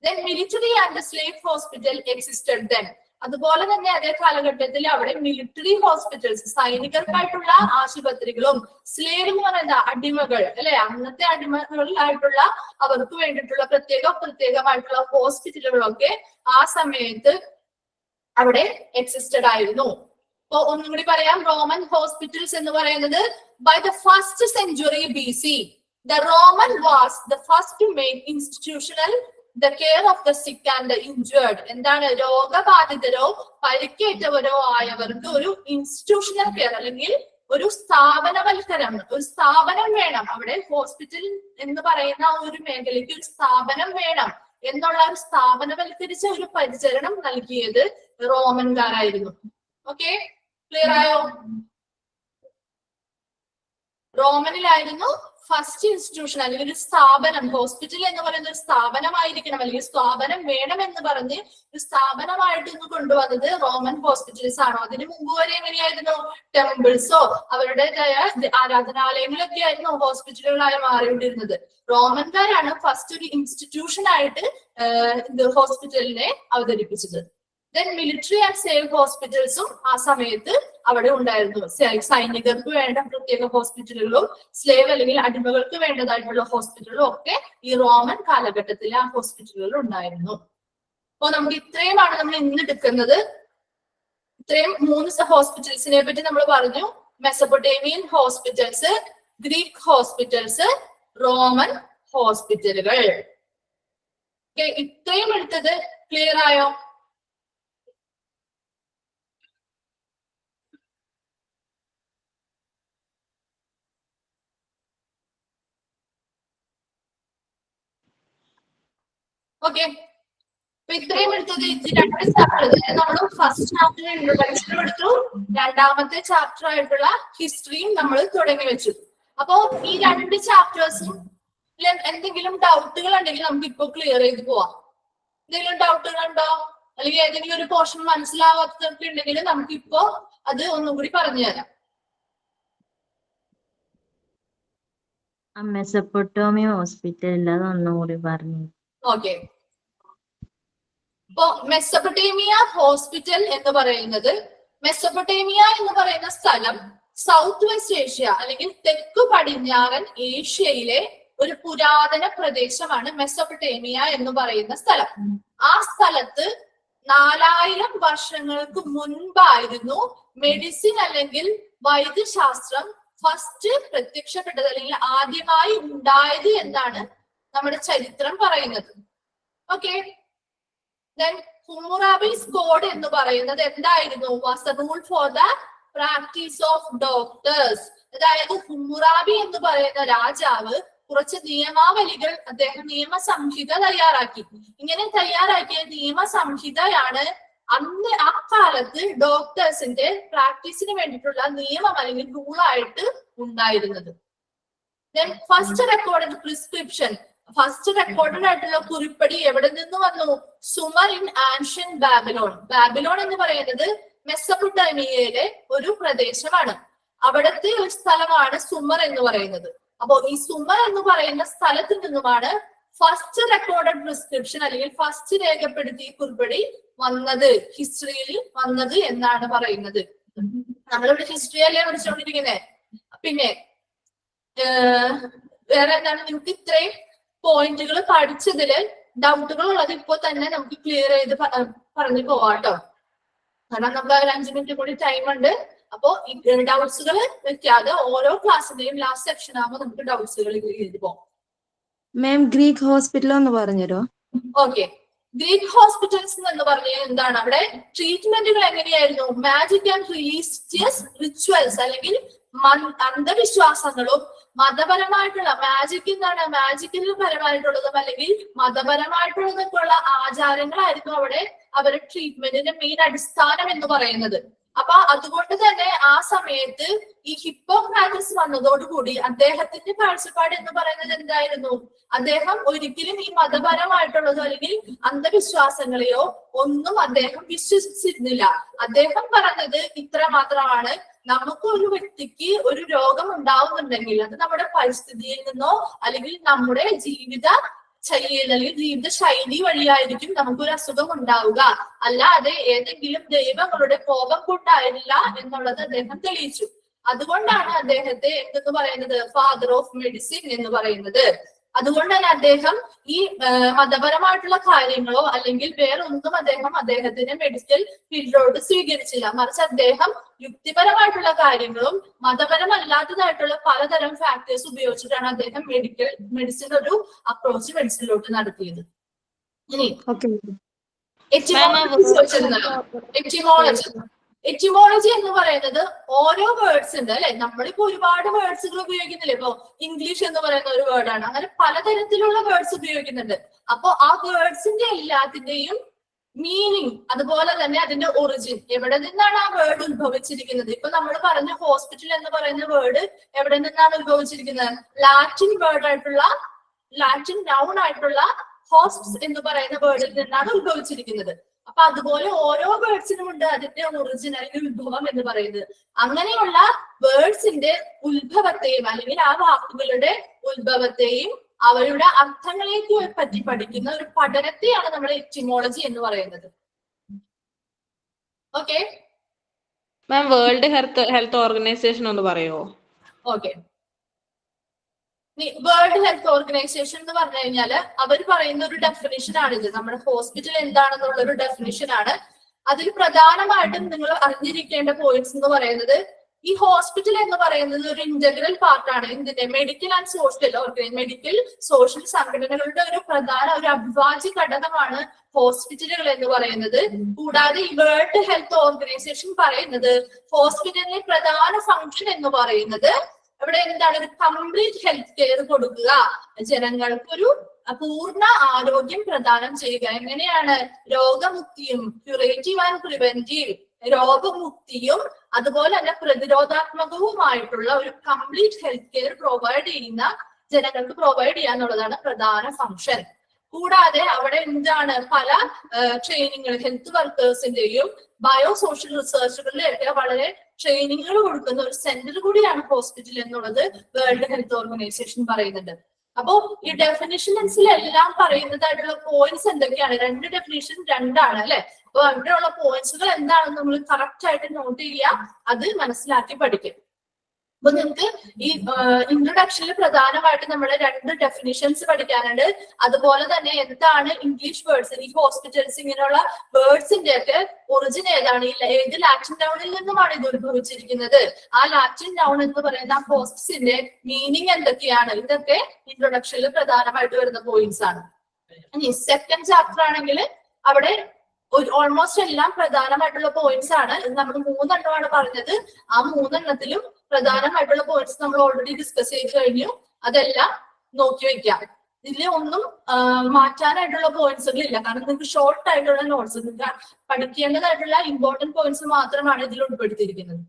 Then military and the slave hospital existed then. അതുപോലെ തന്നെ അതേ കാലഘട്ടത്തിൽ അവിടെ മിലിറ്ററി ഹോസ്പിറ്റൽസ്, സൈനികർക്കായിട്ടുള്ള ആശുപത്രികളും, സ്ലേവ് എന്ന് പറയുന്ന അടിമകൾ അല്ലെ, അന്നത്തെ അടിമകളിലായിട്ടുള്ള അവർക്ക് വേണ്ടിയിട്ടുള്ള പ്രത്യേകമായിട്ടുള്ള ഹോസ്പിറ്റലുകളൊക്കെ ആ സമയത്ത് അവിടെ എക്സിസ്റ്റഡ് ആയിരുന്നു. അപ്പൊ ഒന്നും കൂടി പറയാം, റോമൻ ഹോസ്പിറ്റൽസ് എന്ന് പറയുന്നത് by the first century BC, the Roman was the first to make institutional the care of the sick and the injured. എന്താണ്? രോഗബാധിതരോ പരിക്കേറ്റവരോ ആയവർക്ക് ഒരു ഇൻസ്റ്റിറ്റ്യൂഷണൽ കെയർ അല്ലെങ്കിൽ ഒരു സ്ഥാപനവൽക്കരണം, ഒരു സ്ഥാപനം വേണം. അവിടെ ഹോസ്പിറ്റൽ എന്ന് പറയുന്ന ഒരു മേഖലയ്ക്ക് ഒരു സ്ഥാപനം വേണം എന്നുള്ള ഒരു സ്ഥാപനവൽക്കരിച്ച ഒരു പരിചരണം നൽകിയത് റോമൻകാരായിരുന്നു. ഓക്കെ, ക്ലിയർ ആയോ? റോമനിലായിരുന്നു ഫസ്റ്റ് ഇൻസ്റ്റിറ്റ്യൂഷൻ അല്ലെങ്കിൽ ഒരു സ്ഥാപനം. ഹോസ്പിറ്റൽ എന്ന് പറയുന്ന ഒരു സ്ഥാപനമായിരിക്കണം അല്ലെങ്കിൽ സ്ഥാപനം വേണം എന്ന് പറഞ്ഞ് ഒരു സ്ഥാപനമായിട്ട് ഇന്ന് കൊണ്ടുവന്നത് റോമൻ ഹോസ്പിറ്റൽസ് ആണോ? അതിന് മുമ്പ് വരെ എങ്ങനെയായിരുന്നു? ടെമ്പിൾസോ അവരുടേതായ ആരാധനാലയങ്ങളൊക്കെ ആയിരുന്നു ഹോസ്പിറ്റലുകളായി മാറിക്കൊണ്ടിരുന്നത്. റോമൻകാരാണ് ഫസ്റ്റ് ഒരു ഇൻസ്റ്റിറ്റ്യൂഷൻ ആയിട്ട് ഹോസ്പിറ്റലിനെ അവതരിപ്പിച്ചത്. ദെൻ മിലിറ്ററി ആൻഡ് സേവ് ഹോസ്പിറ്റൽസും ആ സമയത്ത് അവിടെ ഉണ്ടായിരുന്നു. സൈനികർക്ക് വേണ്ട പ്രത്യേക ഹോസ്പിറ്റലുകളും സ്ലേവ് അല്ലെങ്കിൽ അടിമകൾക്ക് വേണ്ടതായിട്ടുള്ള ഹോസ്പിറ്റലുകളും ഒക്കെ ഈ റോമൻ കാലഘട്ടത്തിൽ ആ ഹോസ്പിറ്റലുകൾ ഉണ്ടായിരുന്നു. അപ്പൊ നമുക്ക് ഇത്രയുമാണ് നമ്മൾ ഇന്ന് എടുക്കുന്നത്. ഇത്രയും 3 ഹോസ്പിറ്റൽസിനെ പറ്റി നമ്മൾ പറഞ്ഞു. Mesopotamian hospitals, Greek hospitals, Roman ഹോസ്പിറ്റലുകൾ. ഇത്രയും എടുത്തത് ക്ലിയർ ആയോ? ഓക്കെ, അപ്പൊ ഇത്രയും എടുത്തത് 2 ചാപ്റ്റർ. നമ്മൾ ഫസ്റ്റ് ചാപ്റ്റർ ഇൻട്രൊഡക്ഷൻ എടുത്തു, രണ്ടാമത്തെ ചാപ്റ്റർ ആയിട്ടുള്ള ഹിസ്റ്ററിയും നമ്മൾ തുടങ്ങി വെച്ചു. അപ്പോ ഈ 2 ചാപ്റ്റേഴ്സും എന്തെങ്കിലും ഡൗട്ടുകൾ ഉണ്ടെങ്കിൽ നമുക്ക് ഇപ്പൊ ക്ലിയർ ചെയ്ത് പോവാം. എന്തെങ്കിലും ഡൗട്ടുകൾ ഉണ്ടോ? അല്ലെങ്കിൽ ഏതെങ്കിലും ഒരു പോർഷൻ മനസ്സിലാവാത്തതൊക്കെ ഉണ്ടെങ്കിൽ നമുക്ക് ഇപ്പോ അത് ഒന്നും കൂടി പറഞ്ഞു തരാം. മെസപ്പൊട്ടോമിയ ഹോസ്പിറ്റൽ അതൊന്നും കൂടി പറഞ്ഞു. ഓക്കെ, ഇപ്പോ മെസപ്പൊട്ടേമിയ ഹോസ്പിറ്റൽ എന്ന് പറയുന്നത്, മെസപ്പൊട്ടേമിയ എന്ന് പറയുന്ന സ്ഥലം സൗത്ത് വെസ്റ്റ് ഏഷ്യ അല്ലെങ്കിൽ തെക്കു പടിഞ്ഞാറൻ ഏഷ്യയിലെ ഒരു പുരാതന പ്രദേശമാണ് മെസപ്പൊട്ടേമിയ എന്ന് പറയുന്ന സ്ഥലം. ആ സ്ഥലത്ത് 4000 വർഷങ്ങൾക്ക് മുൻപായിരുന്നു മെഡിസിൻ അല്ലെങ്കിൽ വൈദ്യശാസ്ത്രം ഫസ്റ്റ് പ്രത്യക്ഷപ്പെട്ടത് അല്ലെങ്കിൽ ആദ്യമായി ഉണ്ടായത് എന്നാണ് നമ്മുടെ ചരിത്രം പറയുന്നത്. ഓക്കെ, then ഹമ്മുറാബിസ് കോഡ് എന്ന് പറയുന്നത് എന്തായിരുന്നു? Was the rule for the practice of doctors. അതായത് ഹമ്മുറാബി എന്ന് പറയുന്ന രാജാവ് കുറച്ച് നിയമാവലികൾ, അദ്ദേഹം നിയമസംഹിത തയ്യാറാക്കി. ഇങ്ങനെ തയ്യാറാക്കിയ നിയമസംഹിതയാണ് അന്ന് ആ കാലത്ത് ഡോക്ടേഴ്സിന്റെ പ്രാക്ടീസിന് വേണ്ടിയിട്ടുള്ള നിയമം അല്ലെങ്കിൽ റൂളായിട്ട് ഉണ്ടായിരുന്നത്. then first recorded prescription, first recorded ആയിട്ടുള്ള കുറിപ്പടി എവിടെ നിന്ന് വന്നു? Zumar in ancient Babylon. Babylon എന്ന് പറയുന്നത് മെസപ്പൊട്ടേമിയയിലെ ഒരു പ്രദേശമാണ്. അവിടത്തെ ഒരു സ്ഥലമാണ് സുമർ എന്ന് പറയുന്നത്. അപ്പോ ഈ സുമർ എന്ന് പറയുന്ന സ്ഥലത്ത് നിന്നുമാണ് ഫസ്റ്റ് റെക്കോർഡഡ് പ്രിസ്ക്രിപ്ഷൻ അല്ലെങ്കിൽ ഫസ്റ്റ് രേഖപ്പെടുത്തിയ കുറിപ്പടി വന്നത്, ഹിസ്റ്ററിയിൽ വന്നത് എന്നാണ് പറയുന്നത്. നമ്മളിവിടെ ഹിസ്റ്ററി അല്ലേ പഠിച്ചുകൊണ്ടിരിക്കുന്നത്. പിന്നെ വേറെ എന്താണ്? നിങ്ങൾക്ക് ഇത്രയും പോയിന്റുകൾ പഠിച്ചതില് ഡൗട്ടുകൾ ഉള്ളത് ഇപ്പോ തന്നെ നമുക്ക് ക്ലിയർ ചെയ്ത് പറഞ്ഞു പോവാട്ടോ. കാരണം നമുക്ക് 5 മിനിറ്റ് കൂടി ടൈം ഉണ്ട്. അപ്പോ ഡൗട്ട്സുകൾ വെക്കാതെ ഓരോ ക്ലാസ്സിന്റെയും ലാസ്റ്റ് സെക്ഷൻ ആകുമ്പോൾ നമുക്ക് ഡൗട്ട്സുകൾ എഴുതി പോകാം. മാം ഗ്രീക്ക് ഹോസ്പിറ്റൽ ഒന്ന് പറഞ്ഞുതരോ? ഓക്കെ, ഗ്രീക്ക് ഹോസ്പിറ്റൽസ് എന്ന് പറഞ്ഞാൽ എന്താണ്? അവിടെ ട്രീറ്റ്മെന്റുകൾ എങ്ങനെയായിരുന്നു? മാജിക് ആൻഡ് റിലീജിയസ് റിച്വൽസ് അല്ലെങ്കിൽ അന്ധവിശ്വാസങ്ങളും മതപരമായിട്ടുള്ള മാജിക് എന്താണ്? മാജിക്കിന് പരമായിട്ടുള്ളതും അല്ലെങ്കിൽ മതപരമായിട്ടുള്ളതൊക്കെ ഉള്ള ആചാരങ്ങളായിരുന്നു അവിടെ അവരുടെ ട്രീറ്റ്മെന്റിന്റെ മെയിൻ അടിസ്ഥാനം എന്ന് പറയുന്നത്. അപ്പൊ അതുകൊണ്ട് തന്നെ ആ സമയത്ത് ഈ ഹിപ്പോക്രാറ്റസ് വന്നതോടുകൂടി അദ്ദേഹത്തിന്റെ കാഴ്ചപ്പാട് എന്ന് പറയുന്നത് എന്തായിരുന്നു? അദ്ദേഹം ഒരിക്കലും ഈ മതപരമായിട്ടുള്ളതോ അല്ലെങ്കിൽ അന്ധവിശ്വാസങ്ങളെയോ ഒന്നും അദ്ദേഹം വിശ്വസിച്ചിരുന്നില്ല. അദ്ദേഹം പറഞ്ഞത് ഇത്ര മാത്രമാണ്: നമുക്ക് ഒരു വ്യക്തിക്ക് ഒരു രോഗം ഉണ്ടാവുന്നുണ്ടെങ്കിൽ അത് നമ്മുടെ പരിസ്ഥിതിയിൽ നിന്നോ അല്ലെങ്കിൽ നമ്മുടെ ജീവിത ശൈലി വഴിയായിരിക്കും നമുക്കൊരു അസുഖം ഉണ്ടാവുക, അല്ലാതെ ഏതെങ്കിലും ദൈവങ്ങളുടെ കോപം കൊണ്ടായില്ല എന്നുള്ളത് അദ്ദേഹം തെളിയിച്ചു. അതുകൊണ്ടാണ് അദ്ദേഹത്തെ എന്തെന്ന് പറയുന്നത് ഫാദർ ഓഫ് മെഡിസിൻ എന്ന് പറയുന്നത്. അതുകൊണ്ട് തന്നെ അദ്ദേഹം ഈ മതപരമായിട്ടുള്ള കാര്യങ്ങളോ അല്ലെങ്കിൽ വേറൊന്നും അദ്ദേഹത്തിന്റെ മെഡിക്കൽ ഫീൽഡിലോട്ട് സ്വീകരിച്ചില്ല. മറിച്ച് അദ്ദേഹം യുക്തിപരമായിട്ടുള്ള കാര്യങ്ങളും മതപരമല്ലാത്തതായിട്ടുള്ള പലതരം ഫാക്ടേഴ്സ് ഉപയോഗിച്ചിട്ടാണ് അദ്ദേഹം മെഡിസിൻ ഒരു അപ്രോച്ച് മെഡിസിനിലോട്ട് നടത്തിയത്. ഇനി എറ്റിമോളജി എന്ന് പറയുന്നത് ഓരോ വേർഡ്സ് ഉണ്ട് അല്ലെ. നമ്മളിപ്പോ ഒരുപാട് വേർഡ്സുകൾ ഉപയോഗിക്കുന്നില്ലേ. ഇപ്പൊ ഇംഗ്ലീഷ് എന്ന് പറയുന്ന ഒരു വേർഡാണ്, അങ്ങനെ പലതരത്തിലുള്ള വേർഡ്സ് ഉപയോഗിക്കുന്നുണ്ട്. അപ്പൊ ആ വേർഡ്സിന്റെ എല്ലാത്തിന്റെയും മീനിങ് അതുപോലെ തന്നെ അതിന്റെ ഒറിജിൻ, എവിടെ നിന്നാണ് ആ വേർഡ് ഉത്ഭവിച്ചിരിക്കുന്നത്. ഇപ്പൊ നമ്മൾ പറഞ്ഞ ഹോസ്പിറ്റൽ എന്ന് പറയുന്ന വേർഡ് എവിടെ നിന്നാണ് ഉത്ഭവിച്ചിരിക്കുന്നത്? ലാറ്റിൻ നൗൺ ആയിട്ടുള്ള ഹോസ്പ്സ് എന്ന് പറയുന്ന വേർഡിൽ നിന്നാണ് ഉത്ഭവിച്ചിരിക്കുന്നത്. അപ്പൊ അതുപോലെ ഓരോ വേർഡ്സിനും ഉണ്ട് അതിന്റെ ഒറിജിൻ അല്ലെങ്കിൽ ഉത്ഭവം എന്ന് പറയുന്നത്. അങ്ങനെയുള്ള വേർഡ്സിന്റെ ഉത്ഭവത്തെയും അല്ലെങ്കിൽ ആ വാക്കുകളുടെ ഉത്ഭവത്തെയും അവരുടെ അർത്ഥങ്ങളെയൊക്കെ പറ്റി പഠിക്കുന്ന ഒരു പഠനത്തെയാണ് നമ്മൾ എറ്റിമോളജി എന്ന് പറയുന്നത്. Okay ma'am, world health organisation ഒന്ന് പറയുമോ? ഓക്കെ, വേൾഡ് ഹെൽത്ത് ഓർഗനൈസേഷൻ എന്ന് പറഞ്ഞു കഴിഞ്ഞാല് അവർ പറയുന്ന ഒരു ഡെഫിനിഷൻ ആണിത്. നമ്മുടെ ഹോസ്പിറ്റൽ എന്താണെന്നുള്ള ഒരു ഡെഫിനിഷൻ ആണ്. അതിൽ പ്രധാനമായിട്ടും നിങ്ങൾ അറിഞ്ഞിരിക്കേണ്ട പോയിന്റ്സ് എന്ന് പറയുന്നത്, ഈ ഹോസ്പിറ്റൽ എന്ന് പറയുന്നത് ഒരു ഇന്റഗ്രൽ പാർട്ടാണ് ഇതിന്റെ medical and social medical social സംഘടനകളുടെ ഒരു അവിഭാജ്യ ഘടകമാണ് ഹോസ്പിറ്റലുകൾ എന്ന് പറയുന്നത്. കൂടാതെ ഈ വേൾഡ് ഹെൽത്ത് ഓർഗനൈസേഷൻ പറയുന്നത് ഹോസ്പിറ്റലിന്റെ പ്രധാന ഫംഗ്ഷൻ എന്ന് പറയുന്നത് ഇവിടെ എന്താണ്? ഒരു കംപ്ലീറ്റ് ഹെൽത്ത് കെയർ കൊടുക്കുക, ജനങ്ങൾക്കൊരു പൂർണ്ണ ആരോഗ്യം പ്രദാനം ചെയ്യുക. എങ്ങനെയാണ്? രോഗമുക്തിയും ക്യൂറേറ്റീവ് ആൻഡ് പ്രിവെന്റീവ്, രോഗമുക്തിയും അതുപോലെ തന്നെ പ്രതിരോധാത്മകവുമായിട്ടുള്ള ഒരു കംപ്ലീറ്റ് ഹെൽത്ത് കെയർ ജനങ്ങൾക്ക് പ്രൊവൈഡ് ചെയ്യുക എന്നുള്ളതാണ് പ്രധാന ഫംഗ്ഷൻ. കൂടാതെ അവിടെ എന്താണ്? പല ട്രെയിനിങ്ങൾ ഹെൽത്ത് വർക്കേഴ്സിന്റെയും ബയോ സോഷ്യൽ റിസർച്ചുകളിലൊക്കെ വളരെ ട്രെയിനിങ്ങുകൾ കൊടുക്കുന്ന ഒരു സെന്റർ കൂടിയാണ് ഹോസ്പിറ്റൽ എന്നുള്ളത് വേൾഡ് ഹെൽത്ത് ഓർഗനൈസേഷൻ പറയുന്നുണ്ട്. അപ്പോ ഈ ഡെഫിനിഷൻസിലെല്ലാം പറയുന്നതായിട്ടുള്ള പോയിന്റ്സ് എന്തൊക്കെയാണ്? രണ്ട് ഡെഫിനിഷൻ രണ്ടാണ് അല്ലെ. അപ്പൊ അവിടെയുള്ള പോയിന്റ്സുകൾ എന്താണെന്ന് നമ്മൾ കറക്റ്റ് ആയിട്ട് നോട്ട് ചെയ്യുക, അത് മനസ്സിലാക്കി പഠിക്കും. അപ്പൊ നിങ്ങൾക്ക് ഈ ഇൻട്രൊഡക്ഷനിൽ പ്രധാനമായിട്ട് നമ്മുടെ രണ്ട് ഡെഫിനിഷൻസ് പഠിക്കാനുണ്ട്. അതുപോലെ തന്നെ എന്താണ് ഇംഗ്ലീഷ് വേർഡ്സ്, ഈ ഹോസ്പിറ്റൽസ് ഇങ്ങനെയുള്ള വേർഡ്സിന്റെ ഒക്കെ ഒറിജിൻ ഏതാണ്, ഏത് ലാറ്റിൻ നൗണിൽ നിന്നുമാണ് ഇത് ഉത്ഭവിച്ചിരിക്കുന്നത്, ആ ലാറ്റിൻ നൗൺ എന്ന് പറയുന്ന ആ ഹോസ്പിറ്റലിന്റെ മീനിങ് എന്തൊക്കെയാണ്, ഇതൊക്കെ ഇൻട്രൊഡക്ഷനിൽ പ്രധാനമായിട്ട് വരുന്ന പോയിന്റ്സ് ആണ്. ഇനി സെക്കൻഡ് ചാപ്റ്റർ ആണെങ്കിൽ അവിടെ ഓൾമോസ്റ്റ് എല്ലാം പ്രധാനമായിട്ടുള്ള പോയിന്റ്സ് ആണ്. നമ്മൾ 3 എണ്ണമാണ് പറഞ്ഞത്. ആ 3 എണ്ണത്തിലും പ്രധാനമായിട്ടുള്ള പോയിന്റ്സ് നമ്മൾ ഓൾറെഡി ഡിസ്കസ് ചെയ്ത് കഴിഞ്ഞു. അതെല്ലാം നോക്കി വെക്കാം. ഇതിൽ ഒന്നും മാറ്റാനായിട്ടുള്ള പോയിന്റ്സുകൾ ഇല്ല, കാരണം നിങ്ങൾക്ക് ഷോർട്ട് ആയിട്ടുള്ള നോട്ട്സ്, നിങ്ങൾക്ക് പഠിക്കേണ്ടതായിട്ടുള്ള ഇമ്പോർട്ടന്റ് പോയിന്റ്സ് മാത്രമാണ് ഇതിൽ ഉൾപ്പെടുത്തിയിരിക്കുന്നത്.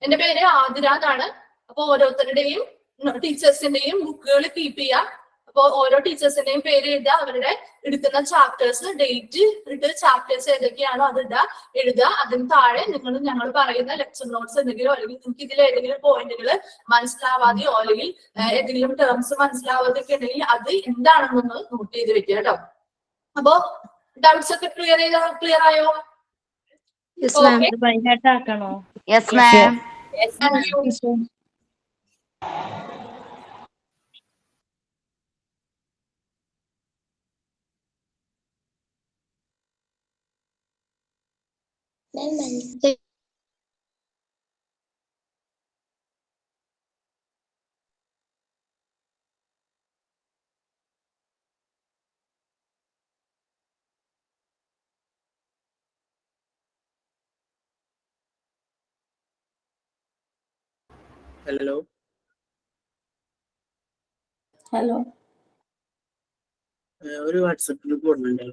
എന്റെ പേര് ആതിര എന്നാണ്. അപ്പൊ ഓരോരുത്തരുടെയും ടീച്ചേഴ്സിന്റെയും ബുക്കുകൾ കീപ്പ് ചെയ്യാം. അപ്പോൾ ഓരോ ടീച്ചേഴ്സിന്റെയും പേര് എഴുതുക, അവരുടെ എടുക്കുന്ന ചാപ്റ്റേഴ്സ് ഡേറ്റ് ഇട്ട് ചാപ്റ്റേഴ്സ് ഏതൊക്കെയാണോ അത് എഴുതുക. അതിന് താഴെ ഞങ്ങൾ പറയുന്ന ലെക്ചർ നോട്ട്സ് എന്തെങ്കിലും അല്ലെങ്കിൽ നിങ്ങൾക്ക് ഇതിൽ ഏതെങ്കിലും പോയിന്റുകൾ മനസ്സിലാവാതെയോ അല്ലെങ്കിൽ ഏതെങ്കിലും ടേംസ് മനസ്സിലാവാതെയൊക്കെ ഉണ്ടെങ്കിൽ അത് എന്താണെന്നൊന്ന് നോട്ട് ചെയ്ത് വെക്കുക കേട്ടോ. അപ്പോ ഡൗട്ട്സ് ഒക്കെ ക്ലിയർ ആയോ? ഹലോ ഹലോ ഒരു വാട്സപ്പ് ഗ്രൂപ്പ് കൊടുക്കണ്ടേ?